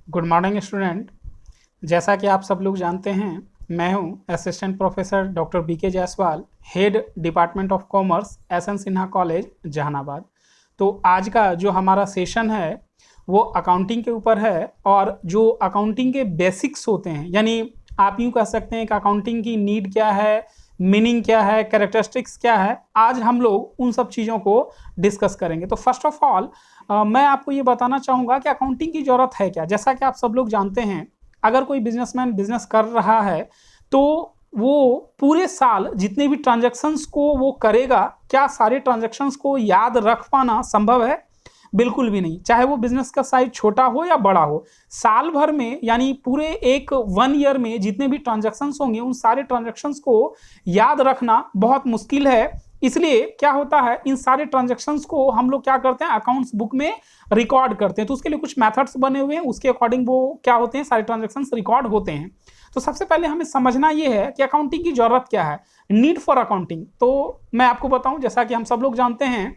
Good morning student. जैसा कि आप सब लोग जानते हैं, मैं हूं assistant professor doctor BK Jaiswal, head department of commerce, SN Sinha college Jahanabad. तो आज का जो हमारा सेशन है वो अकाउंटिंग के ऊपर है, और जो अकाउंटिंग के बेसिक्स होते हैं, यानी आप यूँ कह सकते हैं कि अकाउंटिंग की नीड क्या है, मीनिंग क्या है, कैरेक्टरिस्टिक्स क्या है, आज हम लोग उन सब चीज़ों को डिस्कस करेंगे। तो फर्स्ट ऑफ ऑल मैं आपको ये बताना चाहूँगा कि अकाउंटिंग की ज़रूरत है क्या। जैसा कि आप सब लोग जानते हैं, अगर कोई बिजनेसमैन बिजनेस कर रहा है तो वो पूरे साल जितने भी ट्रांजैक्शंस को वो करेगा, क्या सारे ट्रांजैक्शंस को याद रख पाना संभव है? बिल्कुल भी नहीं। चाहे वो बिजनेस का साइज छोटा हो या बड़ा हो, साल भर में यानी पूरे एक 1 ईयर में जितने भी ट्रांजैक्शंस होंगे उन सारे ट्रांजैक्शंस को याद रखना बहुत मुश्किल है। इसलिए क्या होता है, इन सारे ट्रांजैक्शंस को हम लोग क्या करते हैं, अकाउंट्स बुक में रिकॉर्ड करते हैं। तो उसके लिए कुछ मेथड्स बने हुए हैं, उसके अकॉर्डिंग वो क्या होते हैं, सारे ट्रांजैक्शंस रिकॉर्ड होते हैं। तो सबसे पहले हमें समझना ये है कि अकाउंटिंग की जरूरत क्या है, नीड फॉर अकाउंटिंग। तो मैं आपको बताऊं, जैसा कि हम सब लोग जानते हैं,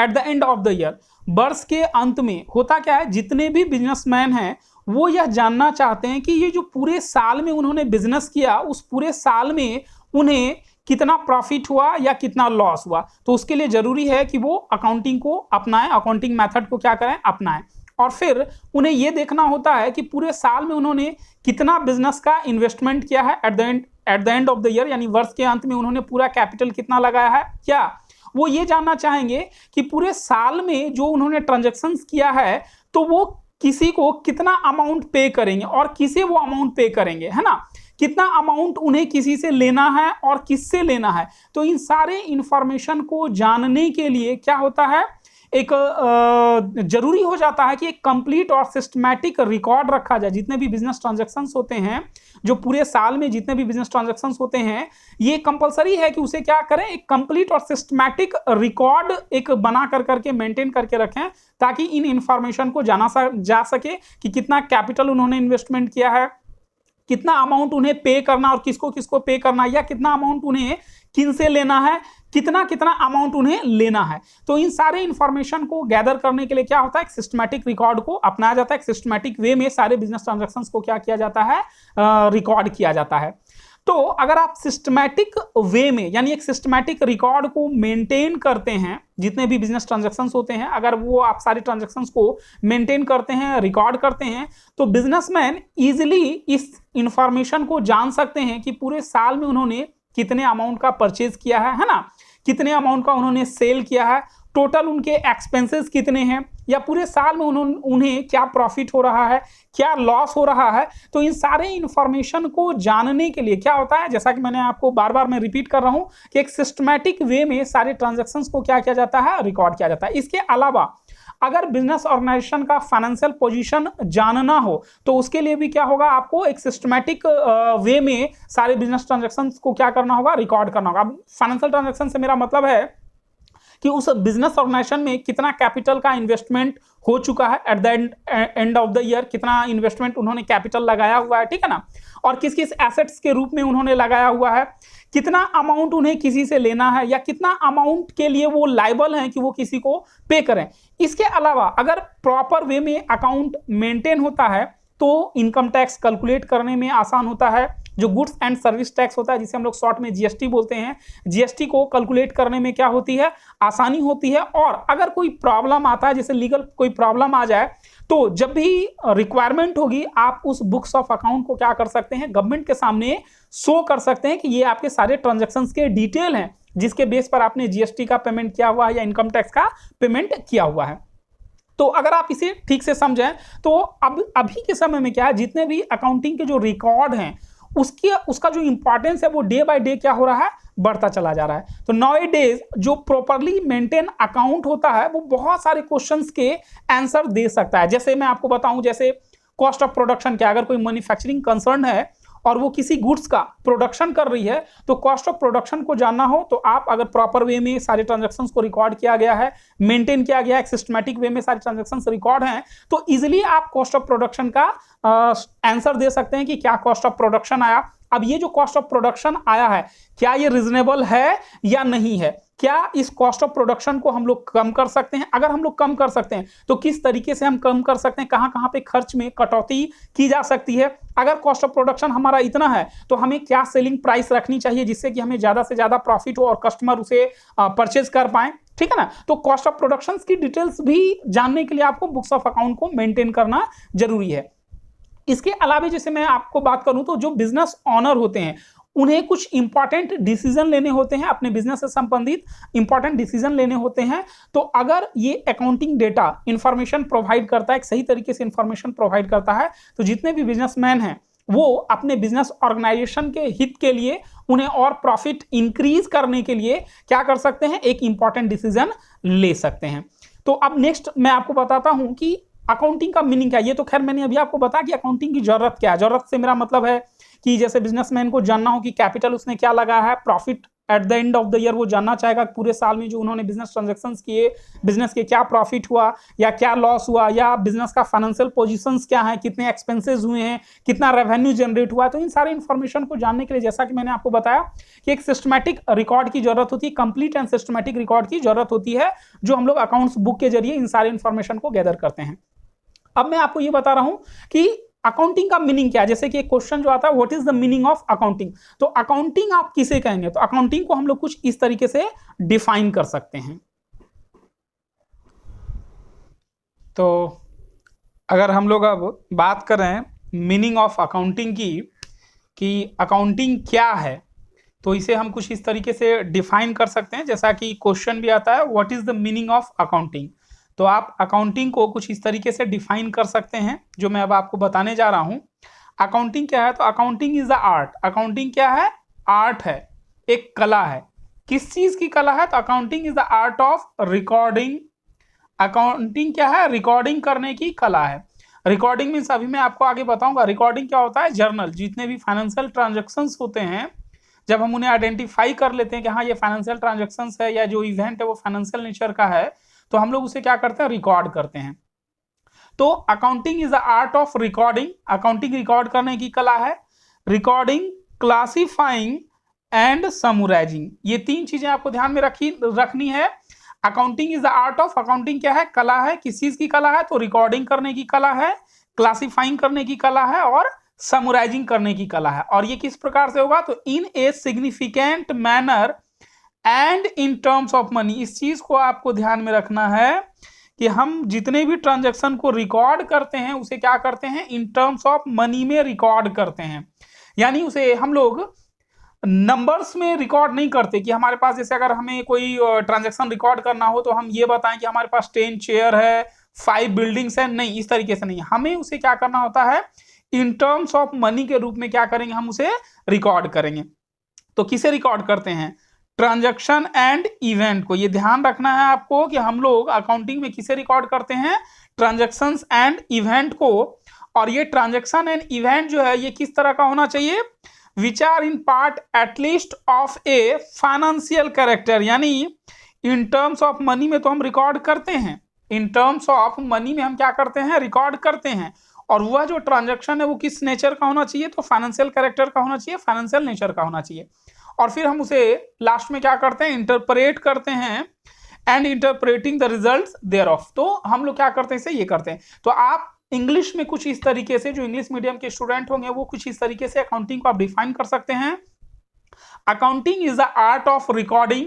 at the end of the year, वर्ष के अंत में होता क्या है, जितने भी बिजनेसमैन हैं वो यह जानना चाहते हैं कि ये जो पूरे साल में उन्होंने बिजनेस किया, उस पूरे साल में उन्हें कितना प्रॉफिट हुआ या कितना लॉस हुआ। तो उसके लिए जरूरी है कि वो अकाउंटिंग को अपनाएं, अकाउंटिंग मेथड को क्या करें, अपनाएं। और फिर उन्हें यह देखना होता है कि पूरे साल में उन्होंने कितना बिजनेस का इन्वेस्टमेंट किया है at the end of the year, यानी वर्ष के अंत में उन्होंने पूरा कैपिटल कितना लगाया है। क्या वो ये जानना चाहेंगे कि पूरे साल में जो उन्होंने ट्रांजैक्शंस किया है तो वो किसी को कितना अमाउंट पे करेंगे और किसे वो अमाउंट पे करेंगे, है ना, कितना अमाउंट उन्हें किसी से लेना है और किससे लेना है। तो इन सारे इंफॉर्मेशन को जानने के लिए क्या होता है, एक जरूरी हो जाता है कि एक कंप्लीट और सिस्टमैटिक रिकॉर्ड रखा जाए। जितने भी बिजनेस ट्रांजैक्शंस होते हैं, जो पूरे साल में जितने भी बिजनेस ट्रांजैक्शंस होते हैं, ये कंपलसरी है कि उसे क्या करें, एक कंप्लीट और सिस्टमैटिक रिकॉर्ड एक बना कर करके मेंटेन करके रखें, ताकि इन इंफॉर्मेशन को जाना जा सके कि कितना कैपिटल उन्होंने इन्वेस्टमेंट किया है, कितना अमाउंट उन्हें पे करना और किसको किसको पे करना, या कितना अमाउंट उन्हें किन से लेना है, कितना कितना अमाउंट उन्हें लेना है। तो इन सारे इंफॉर्मेशन को गैदर करने के लिए क्या होता है, एक सिस्टमैटिक रिकॉर्ड को अपनाया जाता है। एक सिस्टमैटिक वे में सारे बिजनेस ट्रांजैक्शंस को क्या किया जाता है, रिकॉर्ड किया जाता है। तो अगर आप सिस्टमैटिक वे में, यानी एक सिस्टमैटिक रिकॉर्ड को मेंटेन करते हैं, जितने भी बिजनेस ट्रांजैक्शंस होते हैं, अगर वो आप सारे ट्रांजैक्शंस को मेंटेन करते हैं, रिकॉर्ड करते हैं, तो बिजनेसमैन इजीली इस इंफॉर्मेशन को जान सकते हैं कि पूरे साल में उन्होंने कितने अमाउंट का परचेज किया है ना, कितने अमाउंट का उन्होंने सेल किया है, टोटल उनके एक्सपेंसेस कितने हैं, या पूरे साल में उन्हें क्या प्रॉफिट हो रहा है, क्या लॉस हो रहा है। तो इन सारे इंफॉर्मेशन को जानने के लिए क्या होता है, जैसा कि मैंने आपको बार बार मैं रिपीट कर रहा हूं कि एक सिस्टमैटिक वे में सारे ट्रांजैक्शंस को क्या किया जाता है, रिकॉर्ड किया जाता है। इसके अलावा अगर बिजनेस ऑर्गेनाइजेशन का फाइनेंशियल पोजीशन जानना हो तो उसके लिए भी क्या होगा, आपको एक सिस्टमैटिक वे में सारे बिजनेस ट्रांजैक्शंस को क्या करना होगा, रिकॉर्ड करना होगा। अब फाइनेंशियल ट्रांजैक्शन से मेरा मतलब है कि उस बिजनेस ऑर्गेनाइजेशन में कितना कैपिटल का इन्वेस्टमेंट हो चुका है at the end of the year, कितना इन्वेस्टमेंट उन्होंने कैपिटल लगाया हुआ है, ठीक है ना, और किस किस एसेट्स के रूप में उन्होंने लगाया हुआ है, कितना अमाउंट उन्हें किसी से लेना है, या कितना अमाउंट के लिए वो लायबल हैं कि वो किसी को पे करें। इसके अलावा अगर प्रॉपर वे में अकाउंट मेंटेन होता है तो इनकम टैक्स कैलकुलेट करने में आसान होता है। जो गुड्स एंड सर्विस टैक्स होता है, जिसे हम लोग शॉर्ट में जीएसटी बोलते हैं, जीएसटी को कैलकुलेट करने में क्या होती है, आसानी होती है। और अगर कोई प्रॉब्लम आता है, जैसे लीगल कोई प्रॉब्लम आ जाए, तो जब भी रिक्वायरमेंट होगी आप उस बुक्स ऑफ अकाउंट को क्या कर सकते हैं, गवर्नमेंट के सामने शो कर सकते हैं कि ये आपके सारे ट्रांजैक्शंस के डिटेल हैं, जिसके बेस पर आपने जीएसटी का पेमेंट किया हुआ है या इनकम टैक्स का पेमेंट किया हुआ है। तो अगर आप इसे ठीक से समझें तो अब अभी के समय में क्या है, जितने भी अकाउंटिंग के जो रिकॉर्ड हैं उसका जो इंपॉर्टेंस है वो डे बाय डे क्या हो रहा है, बढ़ता चला जा रहा है। तो नाउ डेज जो प्रॉपरली मेंटेन अकाउंट होता है वो बहुत सारे क्वेश्चंस के आंसर दे सकता है। जैसे मैं आपको बताऊं, जैसे कॉस्ट ऑफ प्रोडक्शन, क्या अगर कोई मैन्युफैक्चरिंग कंसर्न है और वो किसी गुड्स का प्रोडक्शन कर रही है, तो कॉस्ट ऑफ प्रोडक्शन को जानना हो तो आप अगर प्रॉपर वे में सारे ट्रांजैक्शंस को रिकॉर्ड किया गया है, मेंटेन किया गया है, एक सिस्टमैटिक वे में सारे ट्रांजैक्शंस रिकॉर्ड हैं, तो इजीली आप कॉस्ट ऑफ प्रोडक्शन का आंसर दे सकते हैं कि क्या कॉस्ट ऑफ प्रोडक्शन आया। अब ये जो कॉस्ट ऑफ प्रोडक्शन आया है, क्या ये रिजनेबल है या नहीं है? क्या इस कॉस्ट ऑफ प्रोडक्शन को हम लोग कम कर सकते हैं? अगर हम लोग कम कर सकते हैं तो किस तरीके से हम कम कर सकते हैं, कहां कहां पे खर्च में कटौती की जा सकती है? अगर कॉस्ट ऑफ प्रोडक्शन हमारा इतना है तो हमें क्या सेलिंग प्राइस रखनी चाहिए जिससे कि हमें ज्यादा से ज्यादा प्रॉफिट हो और कस्टमर उसे परचेज कर पाए, ठीक है ना? तो कॉस्ट ऑफ प्रोडक्शन की डिटेल्स भी जानने के लिए आपको बुक्स ऑफ अकाउंट को मेंटेन करना जरूरी है। इसके अलावा जैसे मैं आपको बात करूं तो जो बिजनेस ऑनर होते हैं उन्हें कुछ इंपॉर्टेंट डिसीजन लेने होते हैं, अपने बिजनेस से संबंधित इंपॉर्टेंट डिसीजन लेने होते हैं। तो अगर ये अकाउंटिंग डेटा इंफॉर्मेशन प्रोवाइड करता है, एक सही तरीके से इंफॉर्मेशन प्रोवाइड करता है, तो जितने भी बिजनेसमैन हैं वो अपने बिजनेस ऑर्गेनाइजेशन के हित के लिए, उन्हें और प्रॉफिट इंक्रीज करने के लिए क्या कर सकते हैं, एक इंपॉर्टेंट डिसीजन ले सकते हैं। तो अब नेक्स्ट मैं आपको बताता हूं कि अकाउंटिंग का मीनिंग क्या है। ये तो खैर मैंने अभी आपको बताया कि अकाउंटिंग की जरूरत क्या है। जरूरत से मेरा मतलब है कि जैसे बिजनेसमैन को जानना हो कि कैपिटल उसने क्या लगाया है, profit at the end of the year वो जानना चाहेगा पूरे साल में जो उन्होंने बिजनेस ट्रांजैक्शंस किए, बिजनेस के क्या प्रॉफिट हुआ या क्या लॉस हुआ, या बिजनेस का फाइनेंशियल पोजीशंस क्या है, कितने एक्सपेंसेस हुए हैं, कितना रेवेन्यू जनरेट हुआ है। तो इन सारे इंफॉर्मेशन को जानने के लिए जैसा कि मैंने आपको बताया कि एक सिस्टमैटिक रिकॉर्ड की जरूरत होती है, कंप्लीट एंड सिस्टमैटिक रिकॉर्ड की जरूरत होती है, जो हम लोग अकाउंट्स बुक के जरिए इन सारे इंफॉर्मेशन को गैदर करते हैं। अब मैं आपको ये बता रहा हूं कि अकाउंटिंग का मीनिंग क्या है। जैसे कि एक क्वेश्चन जो आता है, what is the meaning of accounting, तो अकाउंटिंग आप किसे कहेंगे? तो अकाउंटिंग को हम लोग कुछ इस तरीके से डिफाइन कर सकते हैं। तो अगर हम लोग अब बात करें मीनिंग ऑफ अकाउंटिंग की, कि अकाउंटिंग क्या है, तो इसे हम कुछ इस तरीके से डिफाइन कर सकते हैं। जैसा कि क्वेश्चन भी आता है, what is the meaning of accounting, तो आप अकाउंटिंग को कुछ इस तरीके से डिफाइन कर सकते हैं जो मैं अब आपको बताने जा रहा हूं। अकाउंटिंग क्या है? तो accounting is the art. Accounting क्या है? आर्ट है, एक कला है। किस चीज की कला है? तो accounting is the art of recording. Accounting क्या है? रिकॉर्डिंग करने की कला है। रिकॉर्डिंग मीन्स अभी मैं आपको आगे बताऊंगा रिकॉर्डिंग क्या होता है। जर्नल, जितने भी फाइनेंशियल ट्रांजेक्शन्स होते हैं, जब हम उन्हें आइडेंटिफाई कर लेते हैं कि हाँ ये फाइनेंशियल ट्रांजेक्शन्स है या जो इवेंट है वो फाइनेंशियल नेचर का है, तो हम लोग उसे क्या करते हैं? रिकॉर्ड करते हैं। तो accounting is the art of recording. Accounting record करने की कला है। रिकॉर्डिंग, क्लासिफाइंग एंड समराइजिंग, ये तीन चीजें आपको ध्यान में रखनी है। Accounting is the art of, accounting क्या है? कला है। किस चीज की कला है? तो रिकॉर्डिंग करने की कला है, क्लासिफाइंग करने की कला है और समराइजिंग करने की कला है। और ये किस प्रकार से होगा? तो in a significant manner and in terms of money. इस चीज को आपको ध्यान में रखना है कि हम जितने भी ट्रांजैक्शन को रिकॉर्ड करते हैं उसे क्या करते हैं? इन टर्म्स ऑफ मनी में रिकॉर्ड करते हैं। यानी उसे हम लोग नंबर्स में रिकॉर्ड नहीं करते कि हमारे पास, जैसे अगर हमें कोई ट्रांजैक्शन रिकॉर्ड करना हो तो हम ये बताएं कि हमारे पास 10 चेयर है, 5 बिल्डिंग्स है। नहीं, इस तरीके से नहीं, हमें उसे क्या करना होता है? इन टर्म्स ऑफ मनी के रूप में क्या करेंगे? हम उसे रिकॉर्ड करेंगे। तो किसे रिकॉर्ड करते हैं? ट्रांजैक्शन एंड इवेंट को। ये ध्यान रखना है आपको कि हम लोग अकाउंटिंग में किसे रिकॉर्ड करते हैं? ट्रांजैक्शंस एंड इवेंट को। और ये ट्रांजैक्शन एंड इवेंट जो है ये किस तरह का होना चाहिए? Which are in part at least of a financial character. यानी इन टर्म्स ऑफ मनी में तो हम रिकॉर्ड करते हैं, इन टर्म्स ऑफ मनी में हम क्या करते हैं? रिकॉर्ड करते हैं। और वह जो ट्रांजैक्शन है वो किस नेचर का होना चाहिए? तो फाइनेंशियल कैरेक्टर का होना चाहिए, फाइनेंशियल नेचर का होना चाहिए। और फिर हम उसे लास्ट में क्या करते हैं? इंटरप्रेट करते हैं and interpreting the results thereof. तो हम लोग क्या करते हैं? इसे ये करते हैं। तो आप इंग्लिश में कुछ इस तरीके से, जो इंग्लिश मीडियम के स्टूडेंट होंगे वो कुछ इस तरीके से अकाउंटिंग को आप डिफाइन कर सकते हैं। Accounting is the art of recording,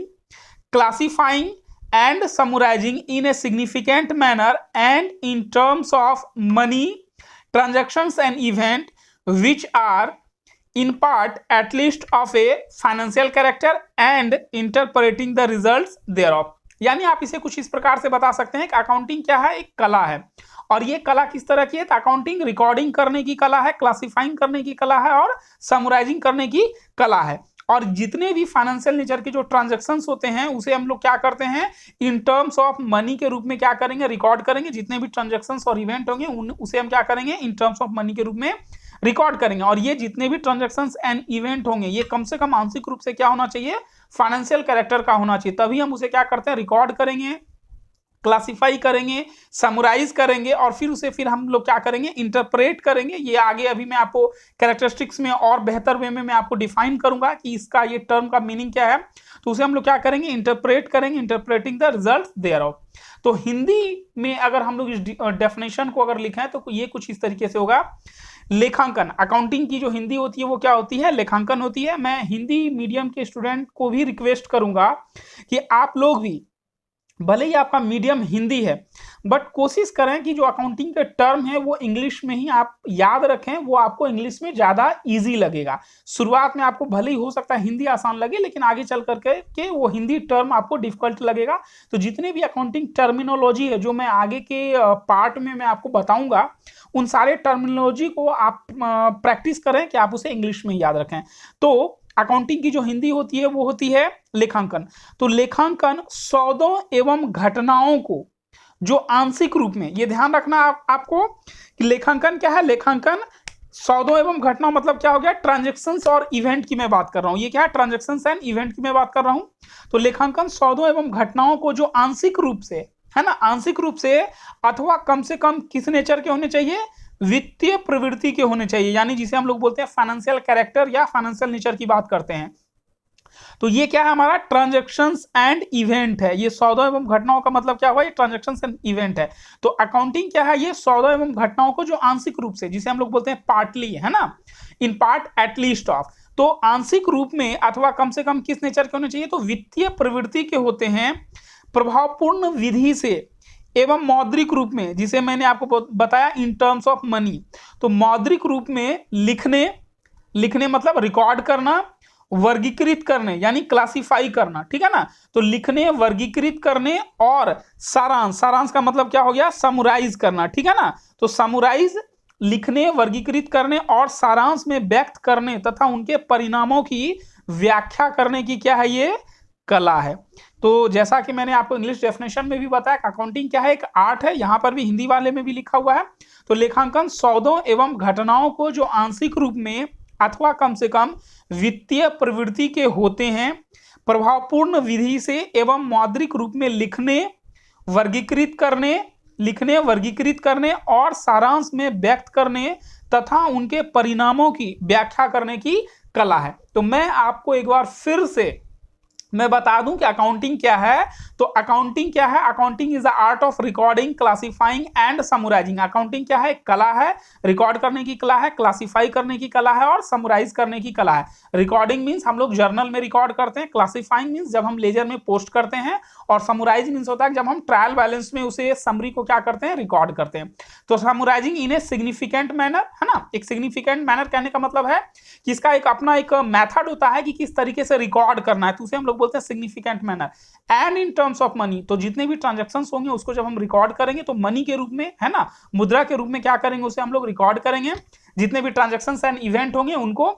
classifying and summarising in a significant manner and in terms of money, transactions and event which are in part at least of a financial character and interpreting the results thereof। यानी आप इसे कुछ इस प्रकार से बता सकते हैं कि अकाउंटिंग क्या है? एक कला है। और ये कला किस तरह की है? तो अकाउंटिंग रिकॉर्डिंग करने की कला है, क्लासिफाइंग करने की कला है और समराइजिंग करने की कला है। और जितने भी फाइनेंशियल नेचर के जो ट्रांजैक्शंस होते हैं उसे हम लोग क्या करते हैं? इन टर्म्स ऑफ मनी के रूप में क्या करेंगे? रिकॉर्ड करेंगे। जितने भी ट्रांजैक्शंस और इवेंट होंगे उसे हम क्या करेंगे? इन टर्म्स ऑफ मनी के रूप में रिकॉर्ड करेंगे। और ये जितने भी ट्रांजैक्शंस एंड इवेंट होंगे ये कम से कम आंशिक रूप से क्या होना चाहिए? फाइनेंशियल कैरेक्टर का होना चाहिए, तभी हम उसे क्या करते हैं? रिकॉर्ड करेंगे। क्लासिफाई करेंगे, समराइज करेंगे और फिर हम लोग क्या करेंगे, इंटरप्रेट करेंगे। ये आगे अभी मैं आपको कैरेक्टरिस्टिक्स में और बेहतर वे में मैं आपको डिफाइन करूंगा कि इसका ये टर्म का मीनिंग क्या है। तो उसे हम लोग क्या करेंगे, इंटरप्रेट करेंगे, interpreting the result thereof. तो हिंदी में अगर हम लोग इस डेफिनेशन को अगर लिखें तो ये कुछ इस तरीके से होगा। लेखांकन, अकाउंटिंग की जो हिंदी होती है वो क्या होती है, लेखांकन होती है। मैं हिंदी मीडियम के स्टूडेंट को भी रिक्वेस्ट करूंगा कि आप लोग भी, भले ही आपका मीडियम हिंदी है, बट कोशिश करें कि जो अकाउंटिंग के टर्म है वो इंग्लिश में ही आप याद रखें, वो आपको इंग्लिश में ज्यादा इजी लगेगा। शुरुआत में आपको भले ही हो सकता है हिंदी आसान लगे, लेकिन आगे चल करके वो हिंदी टर्म आपको डिफिकल्ट लगेगा। तो जितने भी अकाउंटिंग टर्मिनोलॉजी है जो मैं आगे के पार्ट में मैं आपको बताऊंगा, उन सारे टर्मिनोलॉजी को आप प्रैक्टिस करें कि आप उसे इंग्लिश में याद रखें। तो अकाउंटिंग की जो हिंदी होती है वो होती है लेखांकन। तो लेखांकन सौदों एवं घटनाओं को जो आंशिक रूप में, ये ध्यान रखना आपको कि लेखांकन क्या है, लेखांकन सौदों एवं घटनाओं मतलब क्या हो गया, ट्रांजैक्शंस और इवेंट की मैं बात कर रहा हूं। ये क्या है, ट्रांजैक्शंस एंड इवेंट की मैं बात कर रहा हूं। तो लेखांकन सौदों एवं घटनाओं को जो आंशिक रूप से है ना, आंशिक रूप से अथवा कम से कम किस नेचर के होने चाहिए, वित्तीय प्रवृत्ति के होने चाहिए, यानी जिसे हम लोग बोलते हैं फाइनेंशियल कैरेक्टर या फाइनेंशियल नेचर की बात करते हैं। तो ये क्या है, हमारा ट्रांजैक्शंस एंड इवेंट है। ये सौदों एवं घटनाओं का मतलब क्या हुआ, ये ट्रांजैक्शंस एंड इवेंट है। तो अकाउंटिंग क्या है, ये सौदों एवं घटनाओं को जो आंशिक रूप से, जिसे हम लोग बोलते हैं पार्टली, है ना, इन पार्ट एटलीस्ट ऑफ, तो आंशिक रूप में अथवा कम से कम किस नेचर के होने चाहिए, तो वित्तीय प्रवृत्ति के होते हैं, प्रभावपूर्ण विधि से एवं मौद्रिक रूप में, जिसे मैंने आपको बताया इन टर्म्स ऑफ मनी। तो मौद्रिक रूप में लिखने मतलब रिकॉर्ड करना, वर्गीकृत करने यानी क्लासिफाई करना, ठीक है ना। तो लिखने, वर्गीकृत करने और सारांश का मतलब क्या हो गया, समराइज करना, ठीक है ना। तो समराइज, लिखने, वर्गीकृत करने और सारांश में व्यक्त करने तथा उनके परिणामों की व्याख्या करने की क्या है, ये कला है। तो जैसा कि मैंने आपको इंग्लिश डेफिनेशन में भी बताया, अकाउंटिंग क्या है, एक आर्ट है। यहां पर भी हिंदी वाले में भी लिखा हुआ है। तो लेखांकन सौदों एवं घटनाओं को जो आंशिक रूप में अथवा कम से कम वित्तीय प्रवृत्ति के होते हैं, प्रभावपूर्ण विधि से एवं मौद्रिक रूप में लिखने, वर्गीकृत करने और सारांश में व्यक्त करने तथा उनके परिणामों की व्याख्या करने की कला है। तो मैं आपको एक बार फिर से मैं बता दूं कि अकाउंटिंग क्या है। तो अकाउंटिंग क्या है, accounting is the art of recording, classifying and summarising. Accounting क्या है, कला है, रिकॉर्ड करने की कला है, क्लासिफाई करने की कला है और समराइज करने की कला है। रिकॉर्डिंग मींस हम लोग जर्नल में रिकॉर्ड करते हैं, क्लासिफाइंग मींस जब हम लेजर में पोस्ट करते हैं, और समराइज मींस होता है जब हम ट्रायल बैलेंस में उसे समरी को क्या करते हैं, रिकॉर्ड करते हैं। तो summarising in a significant manner, है ना। एक सिग्निफिकेंट मैनर कहने का मतलब है कि इसका एक अपना एक मेथड होता है कि किस तरीके से रिकॉर्ड करना है, तो उसे हम लोग बोलते हैं significant manner. And in terms of money, तो जितने भी ट्रांजैक्शंस होंगे उसको जब हम रिकॉर्ड करेंगे तो मनी के रूप में, है ना, मुद्रा के रूप में क्या करेंगे, उसे हम लोग रिकॉर्ड करेंगे। जितने भी ट्रांजैक्शंस एंड इवेंट होंगे उनको,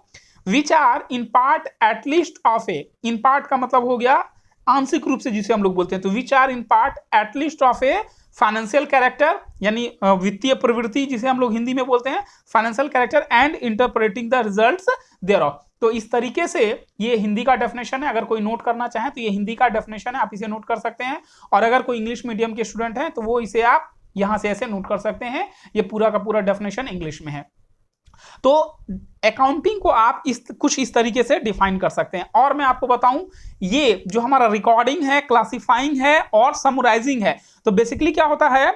which are in part at least of a, in part का मतलब हो गया आंशिक रूप से जिसे हम लोग बोलते हैं। तो which are in part at least of a financial character, यानी वित्तीय प्रवृत्ति जिसे हम लोग हिंदी में बोलते हैं, financial character and interpreting the results thereof. तो इस तरीके से ये हिंदी का डेफिनेशन है। अगर कोई नोट करना चाहे तो ये हिंदी का डेफिनेशन है, आप इसे नोट कर सकते हैं। और अगर कोई इंग्लिश मीडियम के स्टूडेंट हैं तो वो इसे आप यहां से ऐसे नोट कर सकते हैं। ये पूरा का पूरा डेफिनेशन इंग्लिश में है। तो अकाउंटिंग को आप कुछ इस तरीके से डिफाइन कर सकते हैं। और मैं आपको बताऊं, ये जो हमारा रिकॉर्डिंग है, क्लासिफाइंग है और समराइजिंग है, तो बेसिकली क्या होता है,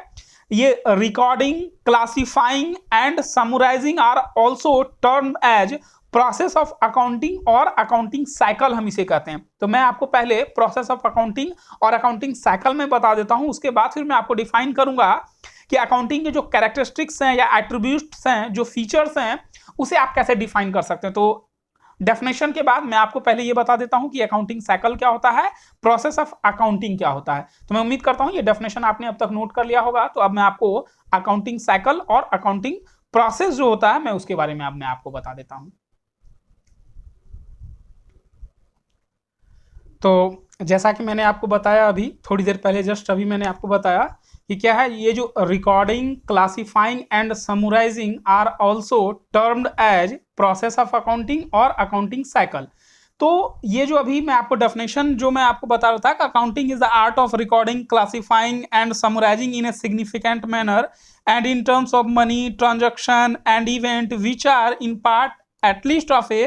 ये recording, classifying and summarising are also termed as process of accounting और अकाउंटिंग साइकिल, हम इसे कहते हैं। तो मैं आपको पहले प्रोसेस ऑफ अकाउंटिंग और अकाउंटिंग साइकिल में बता देता हूं, उसके बाद फिर मैं आपको डिफाइन करूंगा कि अकाउंटिंग के जो कैरेक्टरिस्टिक्स हैं या एट्रीब्यूट्स हैं, जो फीचर्स हैं, उसे आप कैसे डिफाइन कर सकते हैं। तो डेफिनेशन के बाद मैं आपको पहले ये बता देता हूं कि अकाउंटिंग साइकिल क्या होता है, प्रोसेस ऑफ अकाउंटिंग क्या होता है। तो मैं उम्मीद करता हूं ये डेफिनेशन आपने अब तक नोट कर लिया होगा। तो अब मैं आपको अकाउंटिंग साइकिल और अकाउंटिंग प्रोसेस जो होता है, मैं उसके बारे में अब मैं आपको बता देता हूं। तो जैसा कि मैंने आपको बताया अभी थोड़ी देर पहले, जस्ट अभी मैंने आपको बताया कि क्या है, ये जो recording, classifying and summarising are also termed as process of accounting और अकाउंटिंग साइकिल। तो ये जो अभी मैं आपको डेफिनेशन जो मैं आपको बता रहा था कि accounting is the art of recording, classifying and summarising in a significant manner and in terms of money transaction and event which are in part at least of a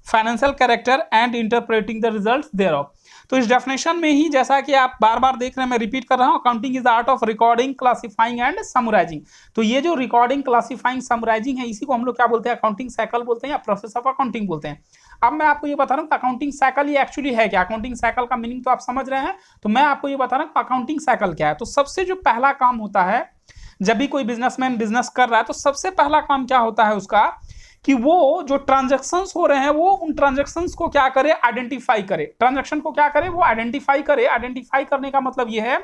financial character and interpreting the results thereof। तो इस definition में ही जैसा कि आप बार बार देख रहे हैं, मैं रिपीट कर रहा हूं, accounting is the art of recording, classifying and summarising. तो ये जो रिकॉर्डिंग, क्लासिफाइंग, समराइजिंग है, इसी को हम लोग क्या बोलते हैं, अकाउंटिंग साइकिल बोलते हैं या प्रोसेस ऑफ अकाउंटिंग बोलते हैं। अब मैं आपको ये बता रहा हूँ अकाउंटिंग साइकिल ये एक्चुअली है क्या, अकाउंटिंग साइकिल का मीनिंग तो आप समझ रहे हैं, तो मैं आपको ये बता रहा हूँ अकाउंटिंग साइकिल क्या है। तो सबसे जो पहला काम होता है, जब भी कोई बिजनेसमैन बिजनेस कर रहा है तो सबसे पहला काम क्या होता है उसका, कि वो जो ट्रांजैक्शंस हो रहे हैं वो उन ट्रांजैक्शंस को क्या करे, आइडेंटिफाई करे। ट्रांजैक्शन को क्या करे, वो आइडेंटिफाई करे। आइडेंटिफाई करने का मतलब ये है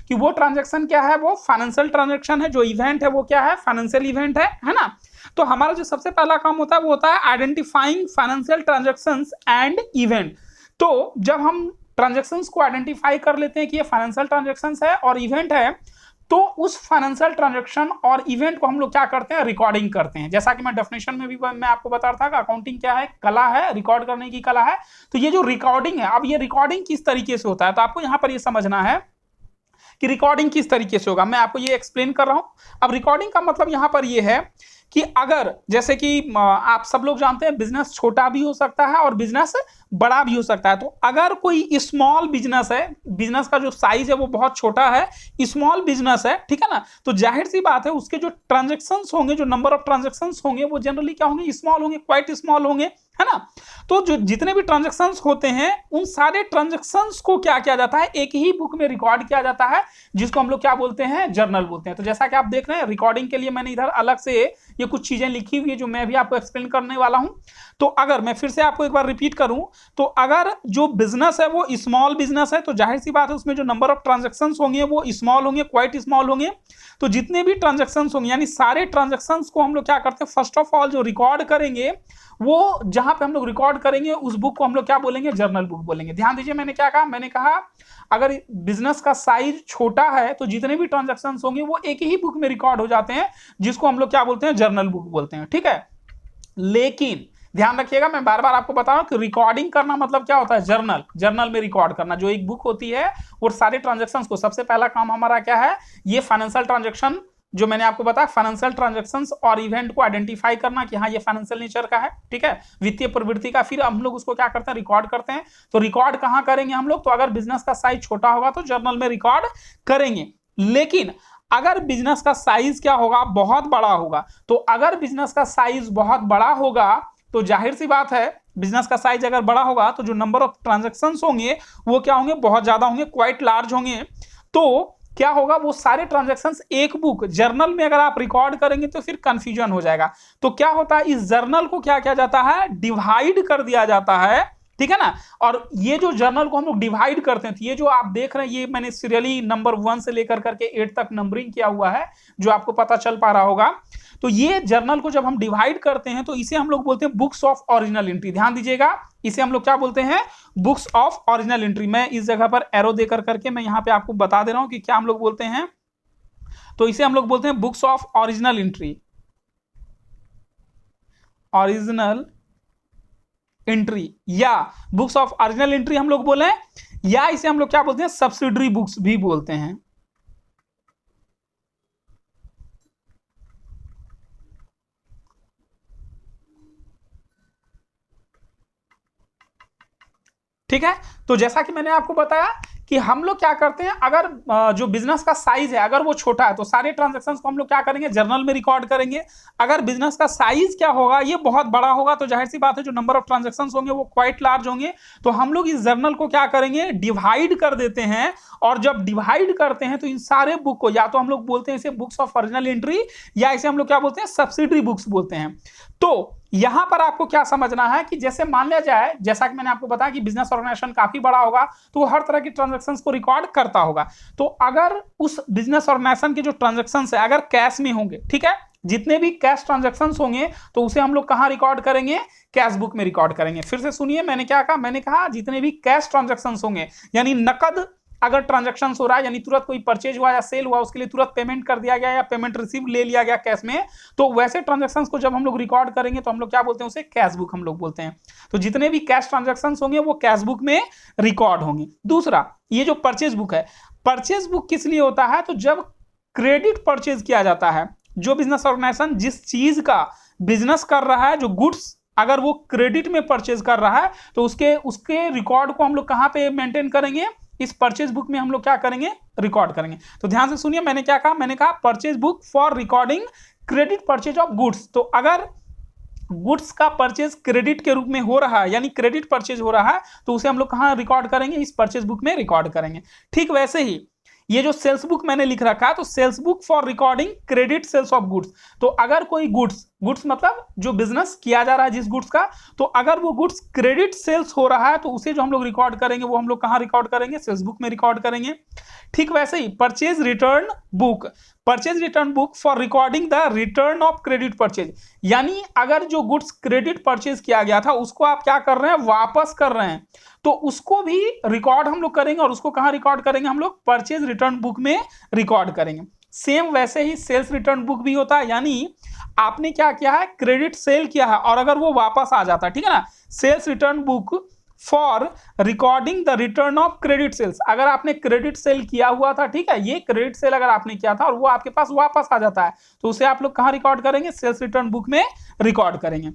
कि वो ट्रांजैक्शन क्या है, वो फाइनेंशियल ट्रांजैक्शन है, जो इवेंट है वो क्या है, फाइनेंशियल इवेंट है ना। तो हमारा जो सबसे पहला काम होता है वो होता है identifying financial transactions and event. तो जब हम ट्रांजैक्शंस को आइडेंटिफाई कर लेते हैं कि ये फाइनेंशियल ट्रांजैक्शंस है और इवेंट है, तो उस फाइनेंशियल ट्रांजैक्शन और इवेंट को हम लोग क्या करते हैं, रिकॉर्डिंग करते हैं। जैसा कि मैं डेफिनेशन में भी मैं आपको बता रहा था कि अकाउंटिंग क्या है, कला है, रिकॉर्ड करने की कला है। तो ये जो रिकॉर्डिंग है, अब ये रिकॉर्डिंग किस तरीके से होता है, तो आपको यहां पर ये समझना है कि रिकॉर्डिंग किस तरीके से होगा। मैं आपको ये एक्सप्लेन कर रहा हूं। अब रिकॉर्डिंग का मतलब यहां पर ये है कि अगर जैसे कि आप सब लोग जानते हैं बिजनेस छोटा भी हो सकता है और बिजनेस बड़ा भी हो सकता है। तो अगर कोई स्मॉल बिजनेस है, बिजनेस का जो साइज है वो बहुत छोटा है, स्मॉल बिजनेस है, ठीक है ना, तो जाहिर सी बात है उसके जो ट्रांजैक्शंस होंगे, जो नंबर ऑफ ट्रांजैक्शंस होंगे वो जनरली क्या होंगे, स्मॉल होंगे, क्वाइट स्मॉल होंगे, है ना। तो जो जितने भी ट्रांजैक्शंस होते हैं उन सारे ट्रांजैक्शंस को क्या किया जाता है, एक ही बुक में रिकॉर्ड किया जाता है, जिसको हम लोग क्या बोलते हैं, जर्नल बोलते हैं। तो जैसा कि आप देख रहे हैं रिकॉर्डिंग के लिए मैंने इधर अलग से ये कुछ चीजें लिखी हुई है जो मैं भी आपको एक्सप्लेन करने वाला हूं। तो अगर मैं फिर से आपको एक बार रिपीट करूं, तो अगर जो बिजनेस है वो स्मॉल बिजनेस है, तो जाहिर सी बात है उसमें जो नंबर ऑफ ट्रांजैक्शंस होंगे वो स्मॉल होंगे, क्वाइट स्मॉल होंगे। तो जितने भी ट्रांजैक्शंस होंगे यानी सारे ट्रांजैक्शंस को हम लोग क्या करते हैं, फर्स्ट ऑफ ऑल जो रिकॉर्ड करेंगे, वो जहां पे हम लोग रिकॉर्ड करेंगे उस बुक को हम लोग क्या बोलेंगे, जर्नल बुक बोलेंगे। ध्यान दीजिए मैंने क्या कहा, मैंने कहा अगर बिजनेस का साइज छोटा है तो जितने भी ट्रांजैक्शंस होंगे वो एक ही बुक में रिकॉर्ड हो जाते हैं, जिसको हम लोग क्या बोलते हैं, जर्नल बुक बोलते हैं, ठीक है। लेकिन ध्यान रखिएगा, मैं बार बार आपको बता रहा हूं कि रिकॉर्डिंग करना मतलब क्या होता है, जर्नल में रिकॉर्ड करना। जो एक बुक होती है और सारे ट्रांजैक्शंस को, सबसे पहला काम हमारा क्या है, ये फाइनेंशियल ट्रांजैक्शन जो मैंने आपको बताया, फाइनेंशियल ट्रांजैक्शंस और इवेंट को आइडेंटिफाई करना कि हाँ ये फाइनेंशियल नेचर का है, ठीक है, वित्तीय प्रवृत्ति का। फिर हम लोग उसको क्या करते हैं, रिकॉर्ड करते हैं। तो रिकॉर्ड कहाँ करेंगे हम लोग, तो अगर बिजनेस का साइज छोटा होगा तो जर्नल में रिकॉर्ड करेंगे। लेकिन अगर बिजनेस का साइज क्या होगा, बहुत बड़ा होगा, तो अगर बिजनेस का साइज बहुत बड़ा होगा तो जाहिर सी बात है बिजनेस का साइज अगर बड़ा होगा तो जो नंबर ऑफ ट्रांजैक्शंस होंगे वो क्या होंगे, बहुत ज्यादा होंगे, क्वाइट लार्ज होंगे। तो क्या होगा, वो सारे ट्रांजैक्शंस एक बुक जर्नल में अगर आप रिकॉर्ड करेंगे तो फिर कंफ्यूजन हो जाएगा। तो क्या होता है, इस जर्नल को क्या किया जाता है, डिवाइड कर दिया जाता है, ठीक है ना। और ये जो जर्नल को हम लोग डिवाइड करते हैं, तो ये जो आप देख रहे हैं ये मैंने सीरियली नंबर 1 से लेकर करके 8 तक नंबरिंग किया हुआ है, जो आपको पता चल पा रहा होगा। तो ये जर्नल को जब हम डिवाइड करते हैं तो इसे हम लोग बोलते हैं बुक्स ऑफ ओरिजिनल एंट्री। ध्यान दीजिएगा, इसे हम लोग क्या बोलते हैं, बुक्स ऑफ ओरिजिनल एंट्री। मैं इस जगह पर एरो देकर करके मैं यहां पे आपको बता दे रहा हूं कि क्या हम लोग बोलते हैं। तो इसे हम लोग बोलते हैं books of original entry, original entry, या बुक्स ऑफ ओरिजिनल एंट्री हम लोग बोले, या इसे हम लोग क्या बोलते हैं, सब्सिडरी बुक्स भी बोलते हैं। ठीक है। तो जैसा कि मैंने आपको बताया कि हम लोग क्या करते हैं, अगर जो बिजनेस का साइज है अगर वो छोटा है तो सारे ट्रांजैक्शंस को हम लोग क्या करेंगे, जर्नल में रिकॉर्ड करेंगे। अगर बिजनेस का साइज क्या होगा, ये बहुत बड़ा होगा, तो जाहिर सी बात है जो नंबर ऑफ ट्रांजैक्शंस होंगे वो क्वाइट लार्ज होंगे। तो हम लोग इस जर्नल को क्या करेंगे, डिवाइड कर देते हैं। और जब डिवाइड करते हैं तो इन सारे बुक को या तो हम लोग बोलते हैं इसे बुक्स ऑफ ओरिजिनल एंट्री, या इसे हम लोग क्या बोलते हैं, सब्सिडरी बुक्स बोलते हैं। तो यहां पर आपको क्या समझना है कि जैसे मान लिया जाए, जैसा कि मैंने आपको बताया कि बिजनेस ऑर्गेनाइजेशन काफी बड़ा होगा तो वो हर तरह की ट्रांजैक्शंस को रिकॉर्ड करता होगा। तो अगर उस बिजनेस ऑर्गेनाइजेशन के जो ट्रांजैक्शंस है अगर कैश में होंगे, ठीक है, जितने भी कैश ट्रांजैक्शंस होंगे तो उसे हम लोग कहां रिकॉर्ड करेंगे, कैश बुक में रिकॉर्ड करेंगे। फिर से सुनिए मैंने क्या कहा, मैंने कहा जितने भी कैश ट्रांजैक्शंस होंगे यानी नकद अगर ट्रांजैक्शन हो रहा है यानी तुरंत कोई परचेज हुआ या सेल हुआ, उसके लिए तुरंत पेमेंट कर दिया गया या पेमेंट रिसीव ले लिया गया कैश में, तो वैसे ट्रांजैक्शंस को जब हम लोग रिकॉर्ड करेंगे तो हम लोग क्या बोलते हैं, उसे कैश बुक हम लोग बोलते हैं। तो जितने भी कैश ट्रांजैक्शंस होंगे वो कैश बुक में रिकॉर्ड होंगे। दूसरा, ये जो परचेज बुक है, परचेज बुक किस लिए होता है, तो जब क्रेडिट परचेज किया जाता है, जो बिजनेस ऑर्गेनाइजेशन जिस चीज का बिजनेस कर रहा है, जो गुड्स अगर वो क्रेडिट में परचेज कर रहा है, तो उसके रिकॉर्ड को हम लोग कहां पे मेंटेन करेंगे, इस परचेज बुक में हम लोग क्या करेंगे, रिकॉर्ड करेंगे। तो ध्यान से सुनिए, मैंने क्या कहा, मैंने कहा purchase book for recording credit purchase of goods. तो अगर गुड्स का परचेज क्रेडिट के रूप में हो रहा है, यानी क्रेडिट परचेज हो रहा है, तो उसे हम लोग कहां रिकॉर्ड करेंगे, इस परचेज बुक में रिकॉर्ड करेंगे। ठीक वैसे ही ये जो सेल्स बुक मैंने लिख रखा है, तो sales book for recording credit sales of goods. तो अगर कोई गुड्स मतलब जो बिजनेस किया जा रहा है जिस गुड्स का, तो अगर वो गुड्स क्रेडिट सेल्स हो रहा है, तो उसे जो हम लोग रिकॉर्ड करेंगे वो हम लोग कहां रिकॉर्ड करेंगे, सेल्स बुक में रिकॉर्ड करेंगे। ठीक वैसे ही purchase return book for recording the return of credit purchase, यानी अगर जो गुड्स क्रेडिट परचेज किया गया था उसको आप क्या कर रहे हैं, वापस कर रहे हैं, तो उसको भी रिकॉर्ड हम लोग करेंगे। और उसको कहां रिकॉर्ड करेंगे, हम लोग परचेज रिटर्न बुक में रिकॉर्ड करेंगे। सेम वैसे ही सेल्स रिटर्न बुक भी होता है, यानी आपने क्या किया है, क्रेडिट सेल किया है और अगर वो वापस आ जाता है, ठीक है ना, sales return book for recording the return of credit sales. अगर आपने क्रेडिट सेल किया हुआ था, ठीक है, ये क्रेडिट सेल अगर आपने किया था और वो आपके पास वापस आ जाता है, तो उसे आप लोग कहां रिकॉर्ड करेंगे, सेल्स रिटर्न बुक में रिकॉर्ड करेंगे।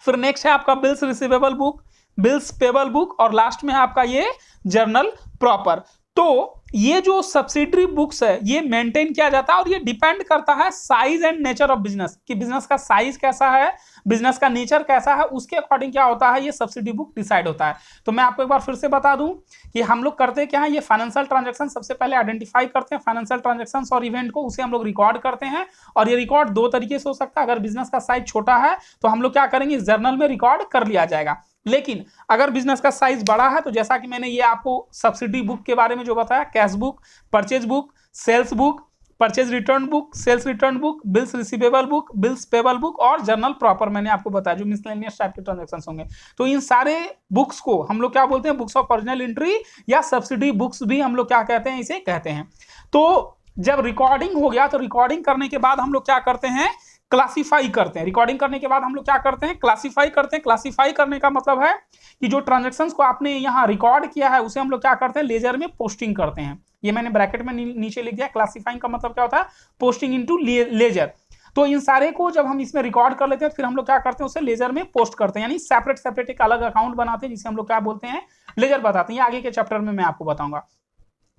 फिर नेक्स्ट है आपका bills receivable book, bills payable book, और लास्ट में है आपका ये जर्नल प्रॉपर। तो ये जो सब्सिडरी बुक्स है ये मेंटेन किया जाता है और ये डिपेंड करता है size and nature of business, कि बिजनेस का साइज कैसा है, बिजनेस का नेचर कैसा है, उसके अकॉर्डिंग क्या होता है, ये सब्सिडी बुक डिसाइड होता है। तो मैं आपको एक बार फिर से बता दूं कि हम लोग करते क्या है, ये फाइनेंशियल ट्रांजैक्शन सबसे पहले आइडेंटिफाई करते हैं, फाइनेंशियल ट्रांजैक्शन और इवेंट को, उसे हम लोग रिकॉर्ड करते हैं। और ये रिकॉर्ड दो तरीके से हो सकता है, अगर बिजनेस का साइज छोटा है तो हम लोग क्या करेंगे, जर्नल में रिकॉर्ड कर लिया जाएगा। लेकिन अगर बिजनेस का साइज बड़ा है, तो जैसा कि मैंने ये आपको सब्सिडी बुक के बारे में जो बताया, cash book, purchase book, sales book, purchase return book, sales return book, bills receivable book, bills payable book और जर्नल प्रॉपर मैंने आपको बताया, जो मिसलेनियस टाइप के ट्रांजैक्शंस होंगे। तो इन सारे बुक्स को हम लोग क्या बोलते हैं, बुक्स ऑफ ओरिजिनल एंट्री या सब्सिडी बुक्स भी हम लोग क्या कहते हैं, इसे कहते हैं। तो जब रिकॉर्डिंग हो गया, तो रिकॉर्डिंग करने के बाद हम लोग क्या करते हैं, क्लासिफाई करते हैं। रिकॉर्डिंग करने के बाद हम लोग क्या करते हैं, क्लासिफाई करते हैं। क्लासिफाई करने का मतलब है कि जो ट्रांजैक्शंस को आपने यहाँ रिकॉर्ड किया है उसे हम लोग क्या करते हैं, लेजर में पोस्टिंग करते हैं। ये मैंने ब्रैकेट में नीचे लिख दिया। क्लासिफाइंग का मतलब क्या होता है, पोस्टिंग इनटू लेजर। तो इन सारे को जब हम इसमें रिकॉर्ड कर लेते हैं, फिर हम लोग क्या करते हैं, उसे लेजर में पोस्ट करते हैं, यानी सेपरेट एक अलग अकाउंट बनाते हैं, जिसे हम लोग क्या बोलते हैं, लेजर बताते हैं। आगे के चैप्टर में मैं आपको बताऊंगा।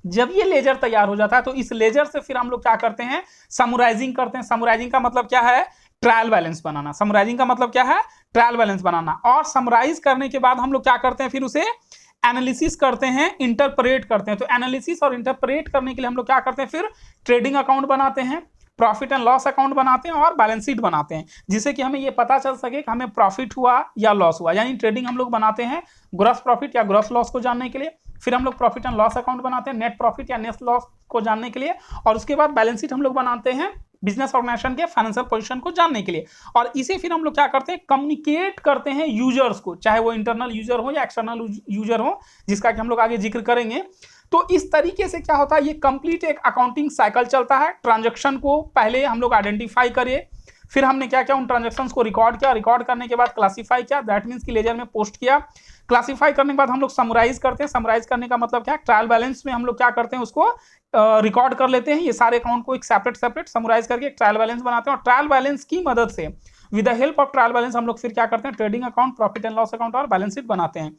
जब ये लेजर तैयार हो जाता है, तो इस लेजर से फिर हम लोग क्या करते हैं, समराइजिंग करते हैं। समराइजिंग का मतलब क्या है, ट्रायल बैलेंस बनाना। समराइजिंग का मतलब क्या है, ट्रायल बैलेंस बनाना। और समराइज करने के बाद हम लोग क्या करते हैं, फिर उसे एनालिसिस करते हैं, इंटरप्रेट करते हैं। तो एनालिसिस और इंटरप्रेट करने के लिए हम लोग क्या करते हैं, फिर ट्रेडिंग अकाउंट बनाते हैं, प्रॉफिट एंड लॉस अकाउंट बनाते हैं और बैलेंस शीट बनाते हैं, जिससे कि हमें ये पता चल सके कि हमें प्रॉफिट हुआ या लॉस हुआ। यानी ट्रेडिंग हम लोग बनाते हैं ग्रॉस प्रॉफिट या ग्रॉस लॉस को जानने के लिए, फिर हम लोग प्रॉफिट एंड लॉस अकाउंट बनाते हैं नेट प्रॉफिट या नेट लॉस को जानने के लिए, और उसके बाद बैलेंस शीट हम लोग बनाते हैं बिजनेस ऑर्गेनाइजेशन के फाइनेंशियल पोजीशन को जानने के लिए। और इसे फिर हम लोग क्या करते हैं, कम्युनिकेट करते हैं यूजर्स को, चाहे वो इंटरनल यूजर हो या एक्सटर्नल यूजर हो, जिसका कि हम लोग आगे जिक्र करेंगे। तो इस तरीके से क्या होता है, ये कंप्लीट एक अकाउंटिंग साइकिल चलता है। ट्रांजैक्शन को पहले हम लोग आइडेंटिफाई करिए, फिर हमने क्या किया, उन ट्रांजैक्शंस को रिकॉर्ड किया, रिकॉर्ड करने के बाद क्लासिफाई किया, दैट मीन्स कि लेजर में पोस्ट किया। क्लासिफाई करने के बाद हम लोग समराइज करते हैं। समराइज करने का मतलब क्या है, ट्रायल बैलेंस में हम लोग क्या करते हैं, उसको रिकॉर्ड कर लेते हैं, ये सारे अकाउंट को एक सेपरेट समराइज करके एक ट्रायल बैलेंस बनाते हैं। और ट्रायल बैलेंस की मदद से, with the help of trial balance, हम लोग फिर क्या करते हैं, trading account, profit and loss account और बैलेंस शीट बनाते हैं।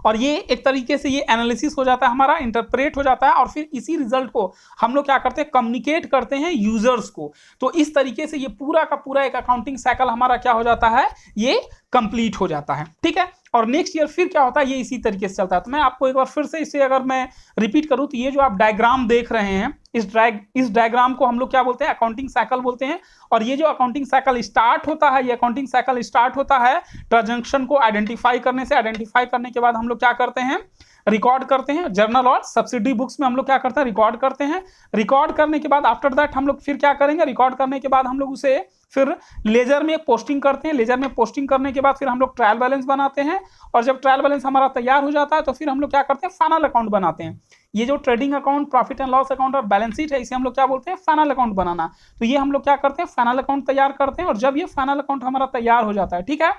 और ये एक तरीके से ये एनालिसिस हो जाता है हमारा, इंटरप्रेट हो जाता है, और फिर इसी रिजल्ट को हम लोग क्या करते हैं, कम्युनिकेट करते हैं यूजर्स को। तो इस तरीके से ये पूरा का पूरा एक अकाउंटिंग साइकिल हमारा क्या हो जाता है, ये कंप्लीट हो जाता है। ठीक है, और नेक्स्ट ईयर फिर क्या होता है, ये इसी तरीके से चलता है। तो मैं आपको एक बार फिर से इसे अगर मैं रिपीट करूं, तो ये जो आप डायग्राम देख रहे हैं, इस डायग्राम को हम लोग क्या बोलते हैं, अकाउंटिंग साइकिल बोलते हैं। और ये जो अकाउंटिंग साइकिल स्टार्ट होता है, ये अकाउंटिंग साइकिल स्टार्ट होता है ट्रांजैक्शन को आइडेंटिफाई करने से। आइडेंटिफाई करने के बाद हम लोग क्या करते हैं, रिकॉर्ड करते हैं। जर्नल और सब्सिडी बुक्स में हम लोग क्या करते हैं, रिकॉर्ड करते हैं। रिकॉर्ड करने के बाद आफ्टर दैट हम लोग फिर क्या करेंगे, रिकॉर्ड करने के बाद हम लोग उसे फिर लेजर में पोस्टिंग करते हैं, लेजर में पोस्टिंग करने के बाद फिर हम लोग ट्रायल बैलेंस बनाते हैं, और जब ट्रायल बैलेंस हमारा तैयार हो जाता है तो फिर हम लोग क्या करते हैं, फाइनल अकाउंट बनाते हैं। ये जो trading account, profit and loss account और बैलेंस शीट है, इसे हम लोग क्या बोलते हैं, फाइनल अकाउंट बनाना। तो ये हम लोग क्या करते हैं, फाइनल अकाउंट तैयार करते हैं, और जब ये फाइनल अकाउंट हमारा तैयार हो जाता है, ठीक है।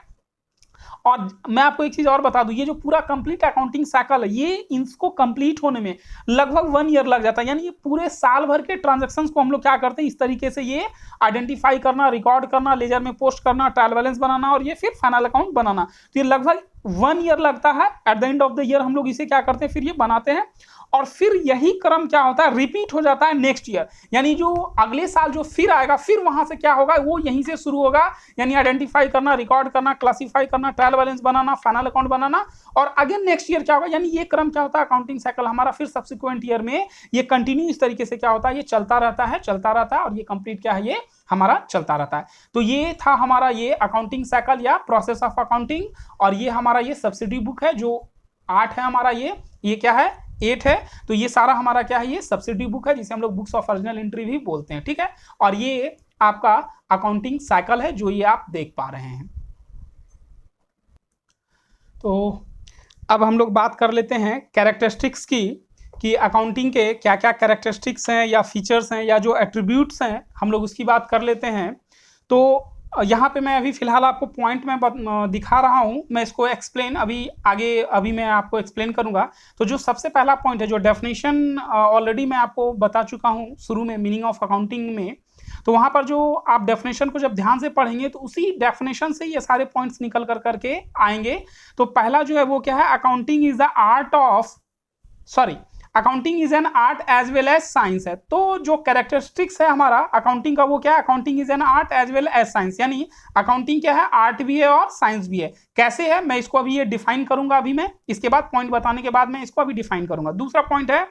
और मैं आपको एक चीज और बता दूं, ये जो पूरा कंप्लीट अकाउंटिंग साइकिल है, ये इसको कंप्लीट होने में लगभग 1 ईयर लग जाता है। यानी ये पूरे साल भर के ट्रांजैक्शंस को हम लोग क्या करते हैं, इस तरीके से ये आइडेंटिफाई करना, रिकॉर्ड करना, लेजर में पोस्ट करना, ट्रायल बैलेंस बनाना, और ये फिर फाइनल अकाउंट बनाना। तो ये लगभग 1 ईयर लगता है। At the end of the year हम लोग इसे क्या करते हैं, फिर ये बनाते हैं, और फिर यही क्रम क्या होता है, रिपीट हो जाता है नेक्स्ट ईयर। यानी जो अगले साल जो फिर आएगा, फिर वहां से क्या होगा, वो यहीं से शुरू होगा। यानी आइडेंटिफाई करना, रिकॉर्ड करना, क्लासिफाई करना, ट्रायल बैलेंस बनाना, फाइनल अकाउंट बनाना, और अगेन नेक्स्ट ईयर क्या होगा। यानी ये क्रम क्या होता है, अकाउंटिंग साइकिल हमारा फिर सब्सिक्वेंट ईयर में ये कंटिन्यू इस तरीके से क्या होता है, ये चलता रहता है, और ये कंप्लीट क्या है, ये हमारा चलता रहता है। तो ये था हमारा ये अकाउंटिंग साइकिल या प्रोसेस ऑफ अकाउंटिंग। और ये हमारा ये सब्सिडी बुक है जो 8 है हमारा, ये क्या है, 8 है। तो ये सारा हमारा क्या है, ये सब्सिडी बुक है, जिसे हम लोग बुक्स ऑफ ओरिजिनल एंट्री भी बोलते हैं, ठीक है। और ये आपका अकाउंटिंग साइकिल है जो ये आप देख पा रहे हैं। तो अब हम लोग बात कर लेते हैं कैरेक्टरिस्टिक्स की, कि अकाउंटिंग के क्या क्या कैरेक्टरिस्टिक्स हैं या फीचर्स हैं या जो एट्रीब्यूट्स हैं, हम लोग उसकी बात कर लेते हैं। तो यहाँ पे मैं अभी फिलहाल आपको पॉइंट में दिखा रहा हूँ, मैं इसको एक्सप्लेन अभी मैं आपको एक्सप्लेन करूँगा। तो जो सबसे पहला पॉइंट है, जो डेफिनेशन ऑलरेडी मैं आपको बता चुका हूँ शुरू में, मीनिंग ऑफ अकाउंटिंग में। तो वहाँ पर जो आप डेफिनेशन को जब ध्यान से पढ़ेंगे तो उसी डेफिनेशन से ये सारे पॉइंट्स निकल करके आएंगे। तो पहला जो है वो क्या है, accounting is the art of accounting is an art as well as science है। तो जो कैरेक्टरिस्टिक्स है हमारा अकाउंटिंग का, वो क्या है, accounting is an art as well as science. यानी अकाउंटिंग क्या है, आर्ट भी है और साइंस भी है। कैसे है, मैं इसको अभी ये डिफाइन करूंगा, अभी मैं इसके बाद पॉइंट बताने के बाद मैं इसको अभी डिफाइन करूंगा। दूसरा पॉइंट है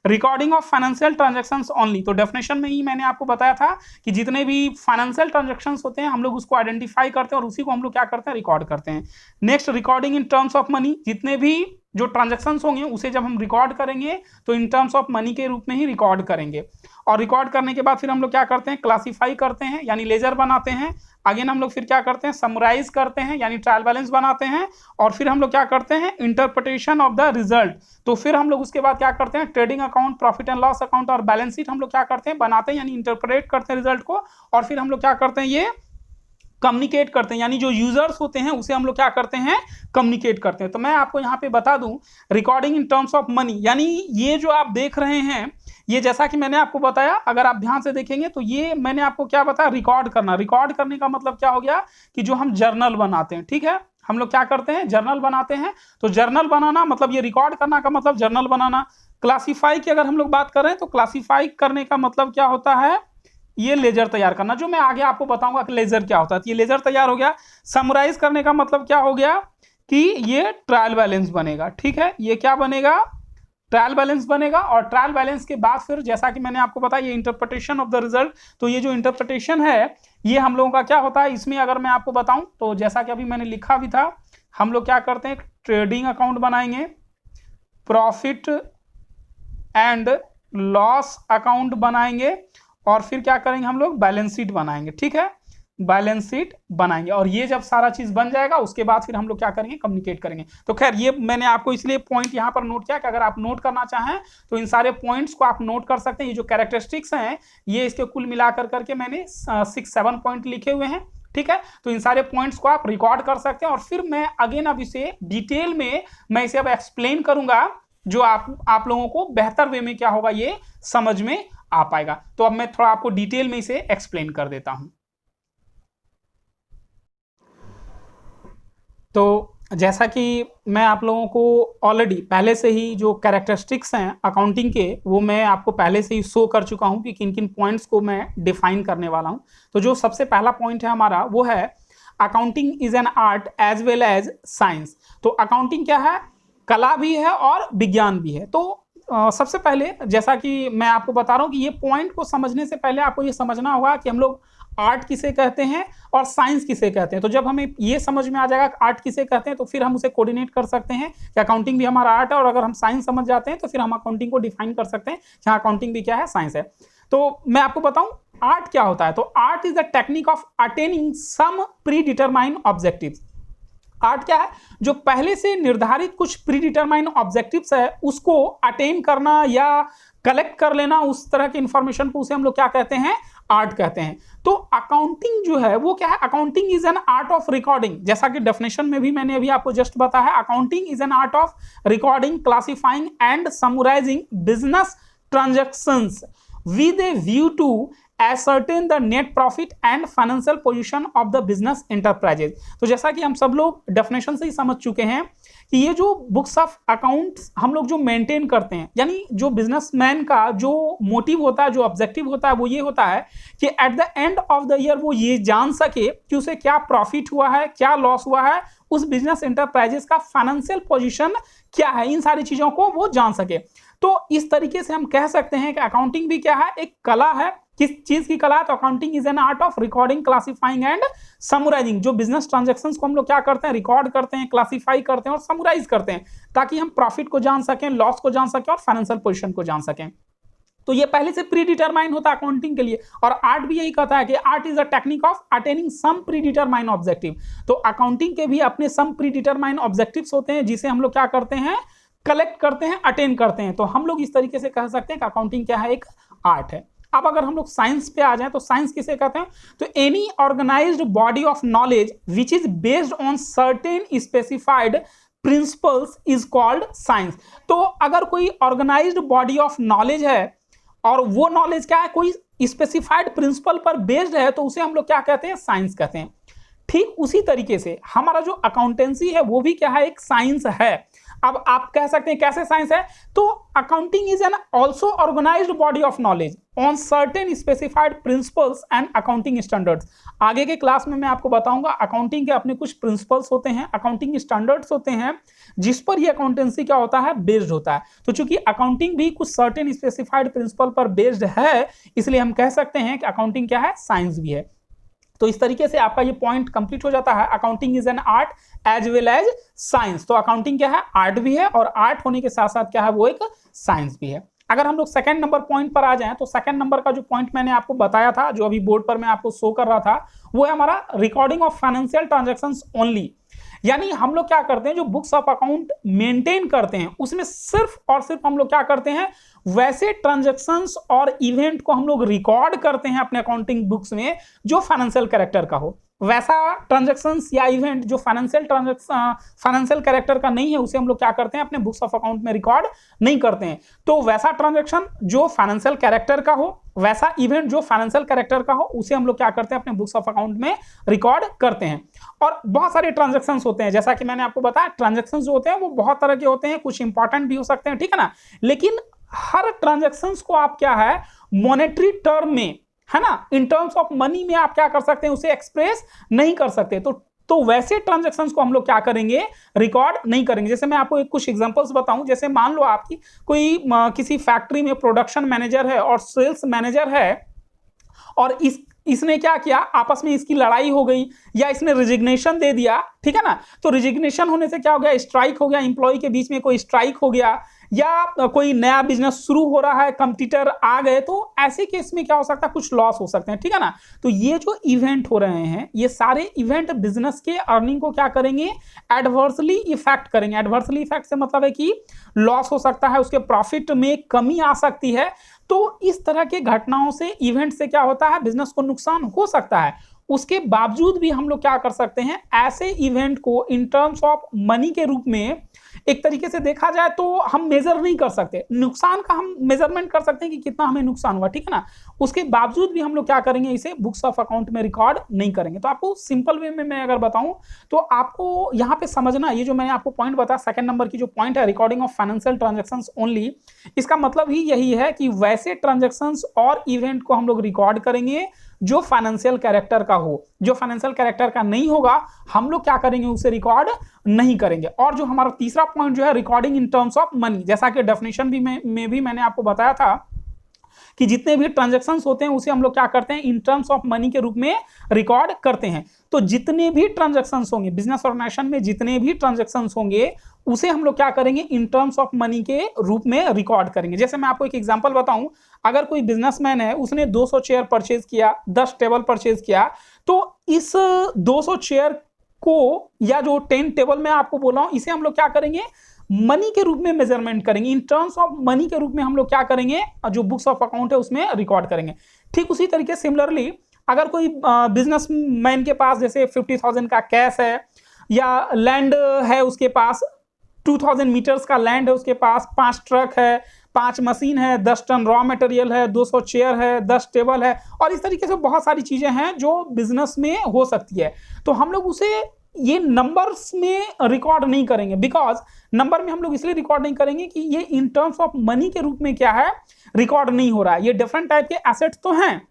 recording of financial transactions only. तो डेफिनेशन में ही मैंने आपको बताया था कि जितने भी फाइनेंशियल ट्रांजैक्शंस होते हैं हम लोग उसको आइडेंटिफाई करते हैं और उसी को हम लोग क्या करते हैं, रिकॉर्ड करते हैं। Next, recording in terms of money. जितने भी जो ट्रांजैक्शंस होंगे उसे जब हम रिकॉर्ड करेंगे तो इन टर्म्स ऑफ मनी के रूप में ही रिकॉर्ड करेंगे। और रिकॉर्ड करने के बाद फिर हम लोग क्या करते हैं, क्लासीफाई करते हैं, यानी लेजर बनाते हैं। अगेन हम लोग फिर क्या करते हैं, समराइज करते हैं, यानी ट्रायल बैलेंस बनाते हैं। और फिर हम लोग क्या करते हैं, इंटरप्रिटेशन ऑफ द रिजल्ट। तो फिर हम लोग उसके बाद क्या करते हैं, trading account, profit and loss account और बैलेंस शीट हम लोग क्या करते हैं, बनाते हैं, यानी इंटरप्रेट करते हैं रिजल्ट को। और फिर हम लोग क्या करते हैं, ये कम्युनिकेट करते हैं, यानी जो यूजर्स होते हैं उसे हम लोग क्या करते हैं, कम्युनिकेट करते हैं। तो मैं आपको यहाँ पे बता दूं, recording in terms of money, यानी ये जो आप देख रहे हैं, ये जैसा कि मैंने आपको बताया, अगर आप ध्यान से देखेंगे तो ये मैंने आपको क्या बताया, रिकॉर्ड करना। रिकॉर्ड करने का मतलब क्या हो गया कि जो हम जर्नल बनाते हैं, ठीक है, हम लोग क्या करते हैं, जर्नल बनाते हैं। तो जर्नल बनाना मतलब ये रिकॉर्ड करना का मतलब जर्नल बनाना। क्लासीफाई की अगर हम लोग बात कर रहे हैं तो क्लासीफाई करने का मतलब क्या होता है, ये लेजर तैयार करना, जो मैं आगे आपको बताऊंगा कि लेजर क्या होता है। तो ये लेजर तैयार हो गया। समराइज करने का मतलब क्या हो गया कि ये ट्रायल बैलेंस बनेगा, ठीक है, ये क्या बनेगा, ट्रायल बैलेंस बनेगा। और ट्रायल बैलेंस के बाद फिर जैसा कि मैंने आपको बताया, ये इंटरप्रिटेशन ऑफ द रिजल्ट। तो ये जो इंटरप्रिटेशन है ये हम लोगों का क्या होता है, इसमें अगर मैं आपको बताऊं तो जैसा कि अभी मैंने लिखा भी था, हम लोग क्या करते हैं, ट्रेडिंग अकाउंट बनाएंगे, प्रॉफिट एंड लॉस अकाउंट बनाएंगे, और फिर क्या करेंगे, हम लोग बैलेंस शीट बनाएंगे, ठीक है, बैलेंस शीट बनाएंगे। और ये जब सारा चीज बन जाएगा उसके बाद फिर हम लोग क्या करेंगे, कम्युनिकेट करेंगे। तो खैर ये मैंने आपको इसलिए पॉइंट यहाँ पर नोट किया कि अगर आप नोट करना चाहें तो इन सारे पॉइंट्स को आप नोट कर सकते हैं। ये जो कैरेक्टरिस्टिक्स हैं ये इसके कुल मिलाकर करके मैंने 6-7 पॉइंट लिखे हुए हैं, ठीक है। तो इन सारे पॉइंट्स को आप रिकॉर्ड कर सकते हैं और फिर मैं अगेन अब इसे डिटेल में मैं इसे अब एक्सप्लेन करूंगा, जो आप लोगों को बेहतर वे में क्या होगा, ये समझ में आ पाएगा। तो अब मैं थोड़ा आपको डिटेल में इसे एक्सप्लेन कर देता हूं। तो जैसा कि मैं आप लोगों को ऑलरेडी पहले से ही जो कैरेक्टरिस्टिक्स हैं अकाउंटिंग के, वो मैं आपको पहले से ही शो कर चुका हूं कि किन किन पॉइंट्स को मैं डिफाइन करने वाला हूं। तो जो सबसे पहला पॉइंट है हमारा वो है accounting is an art as well as science. तो अकाउंटिंग क्या है, कला भी है और विज्ञान भी है। तो सबसे पहले जैसा कि मैं आपको बता रहा हूं कि ये पॉइंट को समझने से पहले आपको ये समझना होगा कि हम लोग आर्ट किसे कहते हैं और साइंस किसे कहते हैं। तो जब हमें ये समझ में आ जाएगा कि आर्ट किसे कहते हैं तो फिर हम उसे कोऑर्डिनेट कर सकते हैं कि अकाउंटिंग भी हमारा आर्ट है, और अगर हम साइंस समझ जाते हैं तो फिर हम अकाउंटिंग को डिफाइन कर सकते हैं कि हाँ अकाउंटिंग भी क्या है, साइंस है। तो मैं आपको बताऊं आर्ट क्या होता है? तो art is the technique of attaining some predetermined objectives. Art क्या है? जो पहले से निर्धारित कुछ प्री डिटरमाइंड ऑब्जेक्टिव्स है उसको अटेन करना या कलेक्ट कर लेना, उस तरह की इंफॉर्मेशन को, उसे हम लोग क्या कहते हैं? आर्ट कहते हैं। तो अकाउंटिंग जो है वो क्या है? Accounting is an art of recording, जैसा कि डेफिनेशन में भी मैंने अभी आपको जस्ट बताया, accounting is an art of recording, classifying and summarising business transactions with a view to ascertain the net profit and financial position of the business enterprises। तो जैसा कि हम सब लोग डेफिनेशन से ही समझ चुके हैं कि ये जो बुक्स ऑफ अकाउंट्स हम लोग जो मेंटेन करते हैं, यानी जो बिजनेसमैन का जो मोटिव होता है, जो ऑब्जेक्टिव होता है, वो ये होता है कि at the end of the year वो ये जान सके कि उसे क्या प्रॉफिट हुआ है, क्या लॉस हुआ है, उस बिजनेस एंटरप्राइजेस का फाइनेंशियल पोजीशन क्या है, इन सारी चीजों को वो जान सके। तो इस तरीके से हम कह सकते हैं कि अकाउंटिंग भी क्या है? एक कला है। किस चीज की कला है? तो accounting is an art of recording, classifying and summarising. जो बिजनेस ट्रांजैक्शंस को हम लोग क्या करते हैं? रिकॉर्ड करते हैं, क्लासिफाई करते हैं और समराइज करते हैं, ताकि हम प्रॉफिट को जान सकें, लॉस को जान सकें और फाइनेंशियल पोजीशन को जान सकें। तो ये पहले से प्री डिटरमाइन होता है अकाउंटिंग के लिए। और आर्ट भी यही कहता है कि art is a technique of attaining some predetermined objective. तो अकाउंटिंग के भी अपने सम प्री डिटरमाइन ऑब्जेक्टिव्स होते हैं, जिसे हम लोग क्या करते हैं? कलेक्ट करते हैं, अटेन करते हैं। तो हम लोग इस तरीके से कह सकते हैं कि अकाउंटिंग क्या है? एक आर्ट है। अब अगर हम लोग साइंस पे आ जाएं तो साइंस किसे कहते हैं? तो any organised body of knowledge which is based on certain specified principles is called science. तो अगर कोई ऑर्गेनाइज्ड बॉडी ऑफ नॉलेज है और वो नॉलेज क्या है? कोई स्पेसिफाइड प्रिंसिपल पर बेस्ड है, तो उसे हम लोग क्या कहते हैं? साइंस कहते हैं। ठीक उसी तरीके से हमारा जो अकाउंटेंसी है वो भी क्या है? एक साइंस है। अब आप कह सकते हैं कैसे साइंस है? तो accounting is an also organised body of knowledge on certain specified principles and accounting standards. आगे के क्लास में मैं आपको बताऊंगा अकाउंटिंग के अपने कुछ प्रिंसिपल्स होते हैं, अकाउंटिंग स्टैंडर्ड्स होते हैं, जिस पर ये अकाउंटेंसी क्या होता है? बेस्ड होता है। तो चूंकि अकाउंटिंग भी कुछ सर्टेन स्पेसिफाइड प्रिंसिपल पर बेस्ड है, इसलिए हम कह सकते हैं कि अकाउंटिंग क्या है? साइंस भी है। तो इस तरीके से आपका ये पॉइंट कंप्लीट हो जाता है। Accounting is an art as well as science. तो अकाउंटिंग क्या है? आर्ट भी है, और आर्ट होने के साथ साथ क्या है? वो एक साइंस भी है। अगर हम लोग सेकंड नंबर पॉइंट पर आ जाएं, तो सेकंड नंबर का जो पॉइंट मैंने आपको बताया था, जो अभी बोर्ड पर मैं आपको शो कर रहा था, वो है हमारा recording of financial transactions only. यानी हम लोग क्या करते हैं? जो बुक्स ऑफ अकाउंट मेंटेन करते हैं उसमें सिर्फ और सिर्फ हम लोग क्या करते हैं? वैसे ट्रांजैक्शंस और इवेंट को हम लोग रिकॉर्ड करते हैं अपने अकाउंटिंग बुक्स में जो फाइनेंशियल कैरेक्टर का हो। वैसा ट्रांजैक्शंस या इवेंट जो फाइनेंशियल कैरेक्टर का नहीं है, उसे हम लोग क्या करते हैं? अपने बुक्स ऑफ अकाउंट में रिकॉर्ड नहीं करते हैं। तो वैसा ट्रांजैक्शन जो फाइनेंशियल कैरेक्टर का हो, वैसा इवेंट जो फाइनेंशियल कैरेक्टर का हो, उसे हम लोग क्या करते हैं? अपने बुक्स ऑफ अकाउंट में रिकॉर्ड करते हैं। और बहुत सारे ट्रांजैक्शंस होते हैं, जैसा कि मैंने आपको बताया, ट्रांजैक्शंस जो होते हैं वो बहुत तरह के होते हैं, कुछ इंपॉर्टेंट भी हो सकते हैं, ठीक है ना। लेकिन हर ट्रांजैक्शंस को आप क्या है? मॉनेटरी टर्म में, है ना, इन टर्म्स ऑफ मनी में आप क्या कर सकते हैं? उसे एक्सप्रेस नहीं कर सकते। तो वैसे ट्रांजैक्शंस को हम लोग क्या करेंगे? रिकॉर्ड नहीं करेंगे। जैसे मैं आपको कुछ एग्जांपल्स बताऊं, जैसे मान लो आपकी कोई किसी फैक्ट्री में प्रोडक्शन मैनेजर है और सेल्स मैनेजर है, और इसने क्या किया? आपस में इसकी लड़ाई हो गई, या इसने रिजिग्नेशन दे दिया, ठीक है ना। तो रिजिग्नेशन होने से क्या हो गया? स्ट्राइक हो गया, एम्प्लॉय के बीच में कोई स्ट्राइक हो गया, या कोई नया बिजनेस शुरू हो रहा है, कंपटीटर आ गए, तो ऐसे केस में क्या हो सकता है? कुछ लॉस हो सकते हैं, ठीक है ना। तो ये जो इवेंट हो रहे हैं, ये सारे इवेंट बिजनेस के अर्निंग को क्या करेंगे? एडवर्सली इफेक्ट करेंगे। एडवर्सली इफेक्ट से मतलब है कि लॉस हो सकता है, उसके प्रॉफिट में कमी आ सकती है। तो इस तरह के घटनाओं से, इवेंट से क्या होता है? बिजनेस को नुकसान हो सकता है। उसके बावजूद भी हम लोग क्या कर सकते हैं? ऐसे इवेंट को इन टर्म्स ऑफ मनी के रूप में, एक तरीके से देखा जाए तो हम मेजर नहीं कर सकते, नुकसान का हम मेजरमेंट कर सकते हैं कि कितना हमें नुकसान हुआ, ठीक है ना। उसके बावजूद भी हम लोग क्या करेंगे? इसे बुक्स ऑफ अकाउंट में रिकॉर्ड नहीं करेंगे। तो आपको सिंपल वे में मैं अगर बताऊं तो आपको यहाँ पे समझना, ये जो मैंने आपको पॉइंट बताया सेकंड नंबर की जो पॉइंट है, recording of financial transactions only, इसका मतलब ही यही है कि वैसे ट्रांजैक्शंस और इवेंट को हम लोग रिकॉर्ड करेंगे जो फाइनेंशियल कैरेक्टर का हो। जो फाइनेंशियल कैरेक्टर का नहीं होगा, हम लोग क्या करेंगे? उसे रिकॉर्ड नहीं करेंगे। और जो हमारा तीसरा पॉइंट जो है, recording in terms of money, जैसा कि डेफिनेशन भी में भी मैंने आपको बताया था कि जितने भी ट्रांजैक्शंस होते हैं उसे हम लोग क्या करते हैं इन टर्म्स ऑफ मनी के रूप में रिकॉर्ड करते हैं। तो जितने भी ट्रांजैक्शंस होंगे बिजनेस ऑर्गेनाइजेशन में, जितने भी ट्रांजैक्शंस होंगे उसे हम लोग क्या करेंगे इन टर्म्स ऑफ मनी के रूप में रिकॉर्ड करेंगे। जैसे मैं आपको एक एग्जांपल बताऊं, अगर कोई बिजनेसमैन है उसने 200 चेयर परचेज किया, 10 टेबल परचेज किया, तो इस 200 चेयर को या जो 10 टेबल में आपको बोला हूं इसे हम लोग क्या करेंगे मनी के रूप में मेजरमेंट करेंगे, इन टर्म्स ऑफ मनी के रूप में हम लोग क्या करेंगे जो बुक्स ऑफ अकाउंट है उसमें रिकॉर्ड करेंगे। ठीक उसी तरीके सिमिलरली अगर कोई बिजनेसमैन के पास जैसे 50,000 का कैश है या लैंड है, उसके पास 2000 मीटर्स का लैंड है, उसके पास 5 ट्रक है, 5 मशीन है, 10 टन रॉ मटेरियल है, 200 चेयर है, 10 टेबल है, और इस तरीके से बहुत सारी चीजें हैं जो बिजनेस में हो सकती है। तो हम लोग उसे ये नंबर्स में रिकॉर्ड नहीं करेंगे, बिकॉज नंबर में हम लोग इसलिए रिकॉर्ड नहीं करेंगे कि ये इन टर्म्स ऑफ मनी के रूप में क्या है रिकॉर्ड नहीं हो रहा है। ये डिफरेंट टाइप के एसेट्स तो हैं,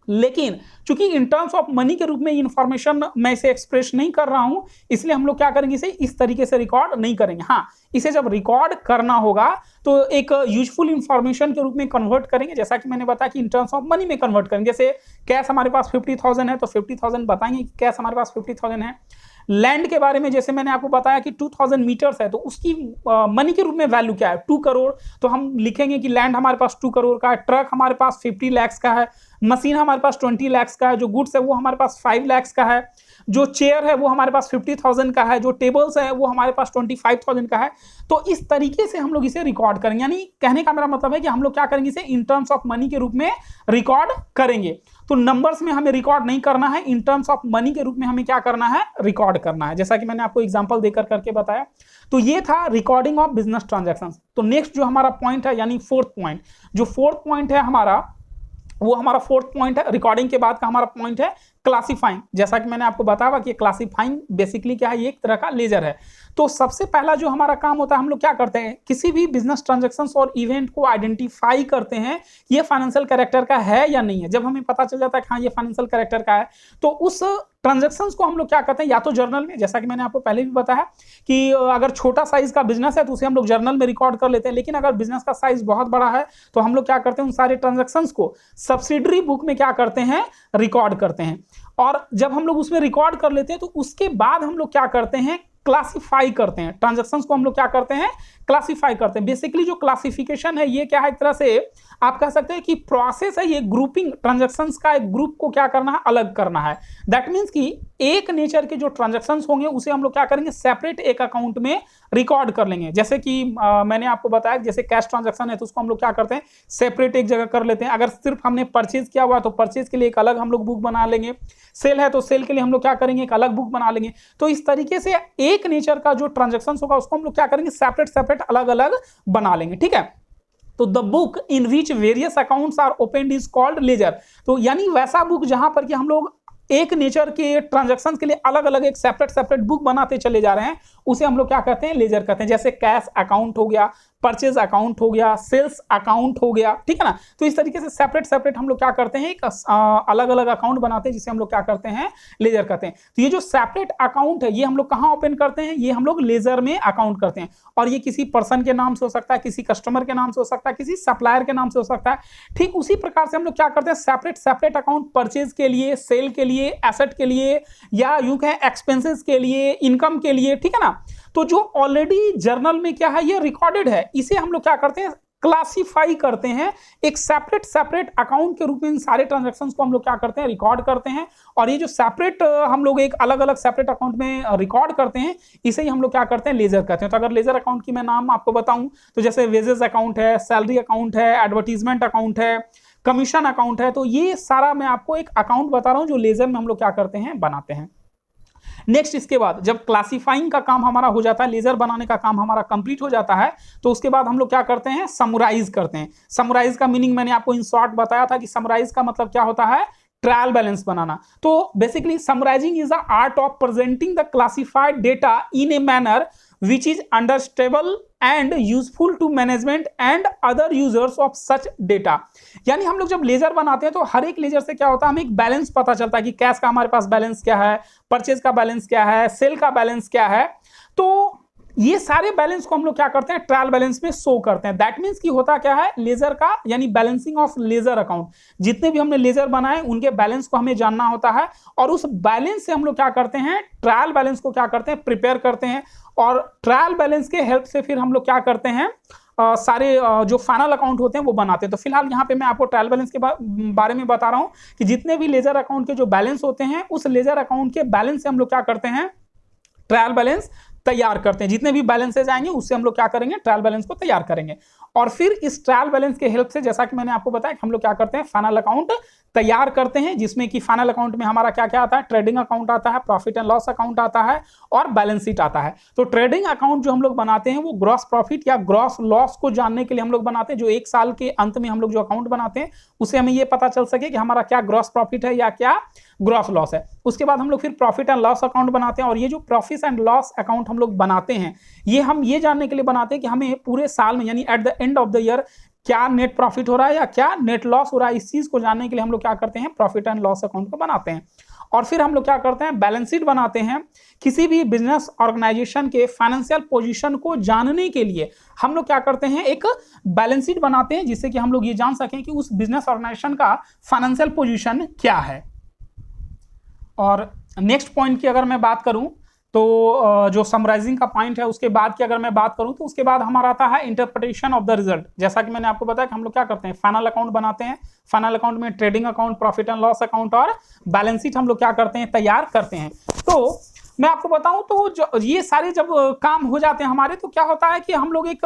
लेकिन चूंकि इन टर्म्स ऑफ मनी के रूप में इंफॉर्मेशन मैं इसे एक्सप्रेस नहीं कर रहा हूं, इसलिए हम लोग क्या करेंगे इसे इस तरीके से रिकॉर्ड नहीं करेंगे। हाँ, इसे जब रिकॉर्ड करना होगा तो एक यूजफुल इंफॉर्मेशन के रूप में कन्वर्ट करेंगे, जैसा कि मैंने बताया कि इन टर्म्स ऑफ मनी में कन्वर्ट करेंगे। जैसे कैश हमारे पास 50,000 है तो 50,000 बताएंगे कि कैश हमारे पास 50,000 है। लैंड के बारे में जैसे मैंने आपको बताया कि 2000 मीटर्स है तो उसकी मनी के रूप में वैल्यू क्या है 2 करोड़, तो हम लिखेंगे कि लैंड हमारे पास 2 करोड़ का है, ट्रक हमारे पास 50 लाख का है, मशीन हमारे पास 20 लाख का है, जो गुड्स है वो हमारे पास 5 लाख का है, जो चेयर है वो हमारे पास 50,000 का है, जो टेबल्स है वो हमारे पास 25,000 का है। तो इस तरीके से हम लोग इसे रिकॉर्ड करेंगे, यानी कहने का मेरा मतलब है कि हम लोग क्या करेंगे इसे इन टर्म्स ऑफ मनी के रूप में रिकॉर्ड करेंगे। तो नंबर्स में हमें रिकॉर्ड नहीं करना है, इन टर्म्स ऑफ मनी के रूप में हमें क्या करना है रिकॉर्ड करना है, जैसा कि मैंने आपको एग्जांपल देकर करके बताया। तो ये था रिकॉर्डिंग ऑफ बिजनेस ट्रांजैक्शंस। तो नेक्स्ट जो हमारा पॉइंट है यानी फोर्थ पॉइंट, जो फोर्थ पॉइंट है हमारा वो हमारा फोर्थ पॉइंट है, रिकॉर्डिंग के बाद का हमारा पॉइंट है क्लासिफाइंग। जैसा कि मैंने आपको बताया कि क्लासिफाइंग बेसिकली क्या है, ये एक तरह का लेजर है। तो सबसे पहला जो हमारा काम होता है, हम लोग क्या करते हैं किसी भी बिजनेस ट्रांजैक्शंस और इवेंट को आइडेंटिफाई करते हैं ये फाइनेंशियल कैरेक्टर का है या नहीं है। जब हमें पता चल जाता है कि हाँ ये फाइनेंशियल कैरेक्टर का है, तो उस ट्रांजैक्शंस को हम लोग क्या करते हैं या तो जर्नल में, जैसा कि मैंने आपको पहले भी बताया कि अगर छोटा साइज का बिजनेस है तो उसे हम लोग जर्नल में रिकॉर्ड कर लेते हैं, लेकिन अगर बिजनेस का साइज बहुत बड़ा है तो हम लोग क्या करते हैं उन सारे ट्रांजैक्शंस को सब्सिडरी बुक में क्या करते हैं रिकॉर्ड करते हैं। और जब हम लोग उसमें रिकॉर्ड कर लेते हैं तो उसके बाद हम लोग क्या करते हैं क्लासिफाई करते हैं ट्रांजैक्शंस को, हम लोग क्या करते हैं क्लासिफाई करते हैं। बेसिकली जो क्लासिफिकेशन है ये क्या है, एक तरह से आप कह सकते हैं कि प्रोसेस है, ये ग्रुपिंग ट्रांजैक्शंस का एक ग्रुप को क्या करना है अलग करना है। दैट मीन्स कि एक नेचर के जो ट्रांजैक्शंस होंगे उसे हम लोग क्या करेंगे सेपरेट एक अकाउंट में रिकॉर्ड कर लेंगे। जैसे कि मैंने आपको बताया जैसे कैश ट्रांजैक्शन है तो उसको हम लोग क्या करते हैं सेपरेट एक जगह कर लेते हैं। अगर सिर्फ हमने परचेज किया हुआ तो परचेज के लिए एक अलग हम लोग बुक बना लेंगे, सेल है तो सेल के लिए हम लोग क्या करेंगे एक अलग बुक बना लेंगे। तो इस तरीके से एक नेचर का जो ट्रांजैक्शन होगा उसको हम लोग क्या करेंगे सेपरेट सेपरेट अलग अलग बना लेंगे, ठीक है। तो the book in which various accounts are opened is called ledger. तो यानी वैसा बुक जहां पर कि हम लोग एक नेचर के ट्रांजैक्शंस के लिए अलग अलग एक सेपरेट सेपरेट बुक बनाते चले जा रहे हैं उसे हम लोग क्या कहते हैं लेजर कहते हैं। जैसे कैश अकाउंट हो गया, परचेज अकाउंट हो गया, सेल्स अकाउंट हो गया, ठीक है ना। तो इस तरीके से सेपरेट सेपरेट हम लोग क्या करते हैं एक अलग अलग अकाउंट बनाते हैं जिसे हम लोग क्या करते हैं लेजर कहते हैं। तो ये जो सेपरेट अकाउंट है ये हम लोग कहाँ ओपन करते हैं, ये हम लोग लेजर में अकाउंट करते हैं। और ये किसी पर्सन के नाम से हो सकता है, किसी कस्टमर के नाम से हो सकता है, किसी सप्लायर के नाम से हो सकता है। ठीक उसी प्रकार से हम लोग क्या करते हैं सेपरेट सेपरेट अकाउंट परचेज के लिए, सेल के लिए, एसेट के लिए, या यूं कहें एक्सपेंसेस के लिए, इनकम के लिए, ठीक है ना। तो जो ऑलरेडी जर्नल में क्या है ये रिकॉर्डेड है इसे हम लोग क्या करते हैं क्लासिफाई करते हैं एक सेपरेट सेपरेट अकाउंट के रूप में। इन सारे ट्रांजैक्शंस को हम लोग क्या करते हैं रिकॉर्ड करते हैं। और ये जो सेपरेट हम लोग एक अलग अलग सेपरेट अकाउंट में रिकॉर्ड करते हैं इसे ही हम लोग क्या करते हैं लेजर कहते हैं। तो अगर लेजर अकाउंट की मैं नाम आपको बताऊं तो जैसे वेजेस अकाउंट है, सैलरी अकाउंट है, एडवर्टीजमेंट अकाउंट है, कमीशन अकाउंट है। तो ये सारा मैं आपको एक अकाउंट बता रहा हूं जो लेजर में हम लोग क्या करते हैं बनाते हैं। नेक्स्ट इसके बाद जब क्लासिफाइंग का काम हमारा हो जाता है, लेजर बनाने का काम हमारा कंप्लीट हो जाता है, तो उसके बाद हम लोग क्या करते हैं समराइज करते हैं। समराइज का मीनिंग मैंने आपको इन शॉर्ट बताया था कि समराइज का मतलब क्या होता है ट्रायल बैलेंस बनाना। तो basically summarising is the art of presenting the classified data in a manner which is understandable and useful to management and other users of such data। यानी हम लोग जब लेजर बनाते हैं तो हर एक लेजर से क्या होता है हमें एक बैलेंस पता चलता है कि कैश का हमारे पास बैलेंस क्या है, परचेज का बैलेंस क्या है, सेल का बैलेंस क्या है। तो ये सारे बैलेंस को हम लोग क्या करते हैं, ट्रायल बैलेंस में शो करते हैं। दैट मीन्स कि होता क्या है, लेजर का यानी बैलेंसिंग ऑफ लेजर अकाउंट, जितने भी हमने लेजर बनाए उनके बैलेंस को हमें जानना होता है, और उस बैलेंस से हम लोग क्या करते हैं, ट्रायल बैलेंस को क्या करते हैं, प्रिपेयर करते हैं, और ट्रायल बैलेंस के हेल्प से फिर हम लोग क्या करते हैं, सारे जो फाइनल अकाउंट होते हैं वो बनाते हैं। तो फिलहाल यहाँ पे मैं आपको ट्रायल बैलेंस के बारे में बता रहा हूँ कि जितने भी लेजर अकाउंट के जो बैलेंस होते हैं, उस लेजर अकाउंट के बैलेंस से हम लोग क्या करते हैं, ट्रायल बैलेंस तैयार करते हैं। जितने भी बैलेंसेज आएंगे उससे हम लोग क्या करेंगे, ट्रायल बैलेंस को तैयार करेंगे, और फिर इस ट्रायल बैलेंस के हेल्प से, जैसा कि मैंने आपको बताया कि हम लोग क्या करते हैं, फाइनल अकाउंट तैयार करते हैं, जिसमें कि फाइनल अकाउंट में हमारा क्या क्या आता है, ट्रेडिंग अकाउंट आता है, प्रॉफिट एंड लॉस अकाउंट आता है, और बैलेंस शीट आता है। तो ट्रेडिंग अकाउंट जो हम लोग बनाते हैं वो ग्रॉस प्रॉफिट या ग्रॉस लॉस को जानने के लिए हम लोग बनाते हैं। जो एक साल के अंत में हम लोग जो अकाउंट बनाते हैं उससे हमें ये पता चल सके कि हमारा क्या ग्रॉस प्रॉफिट है या क्या ग्रॉस लॉस है। उसके बाद हम लोग फिर प्रॉफिट एंड लॉस अकाउंट बनाते हैं, और ये जो प्रॉफिट एंड लॉस अकाउंट हम लोग बनाते हैं ये हम ये जानने के लिए बनाते हैं कि हमें पूरे साल में यानी at the end of the year क्या नेट प्रॉफिट हो रहा है या क्या नेट लॉस हो रहा है। इस चीज को जानने के लिए हम लोग क्या करते हैं, प्रॉफिट एंड लॉस अकाउंट को बनाते हैं। और फिर हम लोग क्या करते हैं, बैलेंस शीट बनाते हैं। किसी भी बिजनेस ऑर्गेनाइजेशन के फाइनेंशियल पोजीशन को जानने के लिए हम लोग क्या करते हैं, एक बैलेंस शीट बनाते हैं, जिससे कि हम लोग ये जान सकें कि उस बिजनेस ऑर्गेनाइजेशन का फाइनेंशियल पोजीशन क्या है। और नेक्स्ट पॉइंट की अगर मैं बात करूं तो जो समराइजिंग का पॉइंट है उसके बाद की अगर मैं बात करूं तो उसके बाद हमारा आता है इंटरप्रिटेशन ऑफ द रिजल्ट। जैसा कि मैंने आपको बताया कि हम लोग क्या करते हैं, फाइनल अकाउंट बनाते हैं। फाइनल अकाउंट में trading account, profit and loss account और बैलेंस शीट हम लोग क्या करते हैं, तैयार करते हैं। तो मैं आपको बताऊं तो जो ये सारे जब काम हो जाते हैं हमारे, तो क्या होता है कि हम लोग एक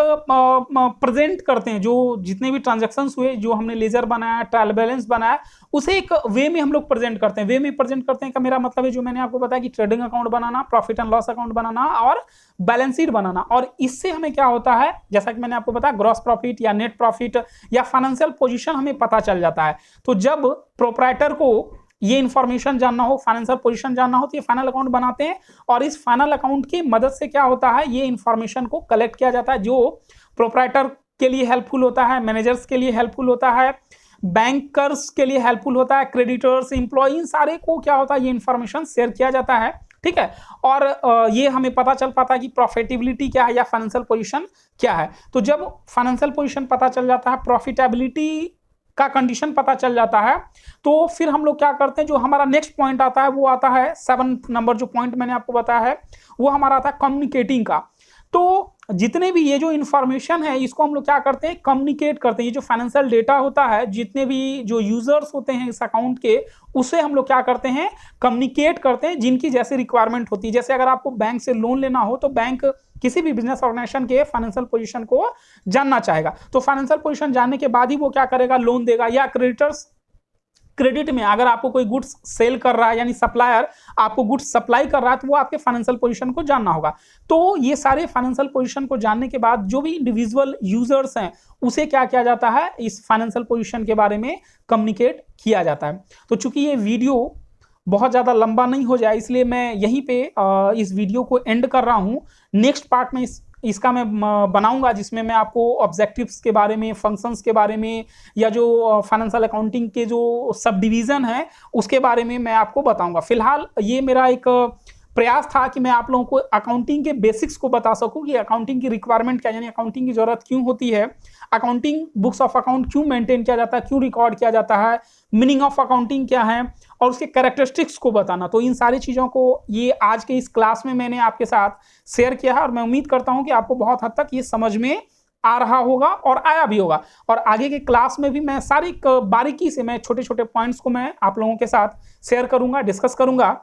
प्रेजेंट करते हैं, जो जितने भी ट्रांजैक्शंस हुए, जो हमने लेजर बनाया, ट्रायल बैलेंस बनाया, उसे एक वे में हम लोग प्रेजेंट करते हैं। वे में प्रेजेंट करते हैं का मेरा मतलब है, जो मैंने आपको बताया कि ट्रेडिंग अकाउंट बनाना, प्रॉफिट एंड लॉस अकाउंट बनाना और बैलेंस शीट बनाना। और इससे हमें क्या होता है, जैसा कि मैंने आपको बताया, ग्रॉस प्रॉफिट या नेट प्रॉफिट या फाइनेंशियल पोजीशन हमें पता चल जाता है। तो जब प्रोप्राइटर को ये इंफॉर्मेशन जानना हो, फाइनेंशियल पोजीशन जानना हो, तो ये फाइनल अकाउंट बनाते हैं, और इस फाइनल अकाउंट की मदद से क्या होता है, ये इंफॉर्मेशन को कलेक्ट किया जाता है, जो प्रोप्राइटर के लिए हेल्पफुल होता है, मैनेजर्स के लिए हेल्पफुल होता है, बैंकर्स के लिए हेल्पफुल होता है, क्रेडिटर्स, इंप्लॉय, इन सारे को क्या होता है, ये इंफॉर्मेशन शेयर किया जाता है। ठीक है, और ये हमें पता चल पाता है कि प्रॉफिटेबिलिटी क्या है या फाइनेंशियल पोजीशन क्या है। तो जब फाइनेंशियल पोजीशन पता चल जाता है, प्रॉफिटेबिलिटी का कंडीशन पता चल जाता है, तो फिर हम लोग क्या करते हैं, जो हमारा नेक्स्ट पॉइंट आता है वो आता है 7th नंबर, जो पॉइंट मैंने आपको बताया है वो हमारा आता है कम्युनिकेटिंग का। तो जितने भी ये जो इंफॉर्मेशन है इसको हम लोग क्या करते हैं, कम्युनिकेट करते हैं। ये जो फाइनेंशियल डेटा होता है, जितने भी जो यूजर्स होते हैं इस अकाउंट के, उसे हम लोग क्या करते हैं, कम्युनिकेट करते हैं, जिनकी जैसे रिक्वायरमेंट होती है। जैसे अगर आपको बैंक से लोन लेना हो तो बैंक किसी भी बिजनेस ऑर्गेनाइजेशन के फाइनेंशियल पोजीशन को जानना चाहेगा, तो फाइनेंशियल पोजीशन जानने के बाद ही वो क्या करेगा, लोन देगा। या क्रेडिटर्स, क्रेडिट में अगर आपको कोई गुड्स सेल कर रहा है, यानी सप्लायर आपको गुड्स सप्लाई कर रहा है, तो वो आपके फाइनेंशियल पोजीशन को जानना होगा। तो ये सारे फाइनेंशियल पोजीशन को जानने के बाद जो भी इंडिविजुअल यूजर्स हैं उसे क्या किया जाता है, इस फाइनेंशियल पोजीशन के बारे में कम्युनिकेट किया जाता है। तो चूंकि ये वीडियो बहुत ज़्यादा लंबा नहीं हो जाए, इसलिए मैं यहीं पे इस वीडियो को एंड कर रहा हूँ। नेक्स्ट पार्ट में इसका मैं बनाऊंगा, जिसमें मैं आपको ऑब्जेक्टिव्स के बारे में, फंक्शंस के बारे में, या जो फाइनेंशियल अकाउंटिंग के जो सब डिवीज़न है उसके बारे में मैं आपको बताऊंगा। फिलहाल ये मेरा एक प्रयास था कि मैं आप लोगों को अकाउंटिंग के बेसिक्स को बता सकूं कि अकाउंटिंग की रिक्वायरमेंट क्या, यानी अकाउंटिंग की जरूरत क्यों होती है, अकाउंटिंग बुक्स ऑफ अकाउंट क्यों मेंटेन किया जाता है, क्यों रिकॉर्ड किया जाता है, मीनिंग ऑफ अकाउंटिंग क्या है, और उसके कैरेक्टरिस्टिक्स को बताना। तो इन सारी चीज़ों को ये आज के इस क्लास में मैंने आपके साथ शेयर किया है, और मैं उम्मीद करता हूँ कि आपको बहुत हद तक ये समझ में आ रहा होगा और आया भी होगा। और आगे के क्लास में भी मैं सारी बारीकी से, मैं छोटे छोटे पॉइंट्स को मैं आप लोगों के साथ शेयर करूंगा, डिस्कस करूंगा,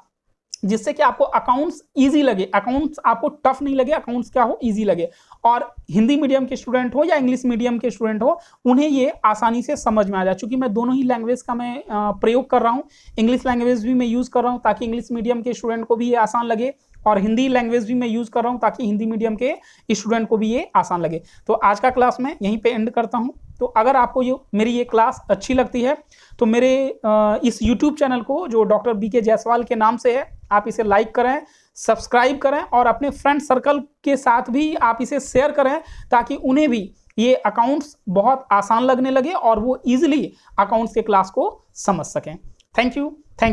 जिससे कि आपको अकाउंट्स इजी लगे, अकाउंट्स आपको टफ नहीं लगे, अकाउंट्स क्या हो, इजी लगे। और हिंदी मीडियम के स्टूडेंट हो या इंग्लिश मीडियम के स्टूडेंट हो, उन्हें ये आसानी से समझ में आ जाए। चूंकि मैं दोनों ही लैंग्वेज का मैं प्रयोग कर रहा हूँ, इंग्लिश लैंग्वेज भी मैं यूज़ कर रहा हूँ ताकि इंग्लिश मीडियम के स्टूडेंट को भी ये आसान लगे, और हिंदी लैंग्वेज भी मैं यूज़ कर रहा हूँ ताकि हिंदी मीडियम के स्टूडेंट को भी ये आसान लगे। तो आज का क्लास मैं यहीं पे एंड करता हूँ। तो अगर आपको मेरी ये क्लास अच्छी लगती है तो मेरे इस YouTube चैनल को, जो डॉक्टर BK जायसवाल के नाम से है, आप इसे लाइक करें, सब्सक्राइब करें, और अपने फ्रेंड सर्कल के साथ भी आप इसे शेयर करें, ताकि उन्हें भी ये अकाउंट्स बहुत आसान लगने लगे और वो ईजिली अकाउंट्स के क्लास को समझ सकें। Thank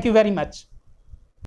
you very much.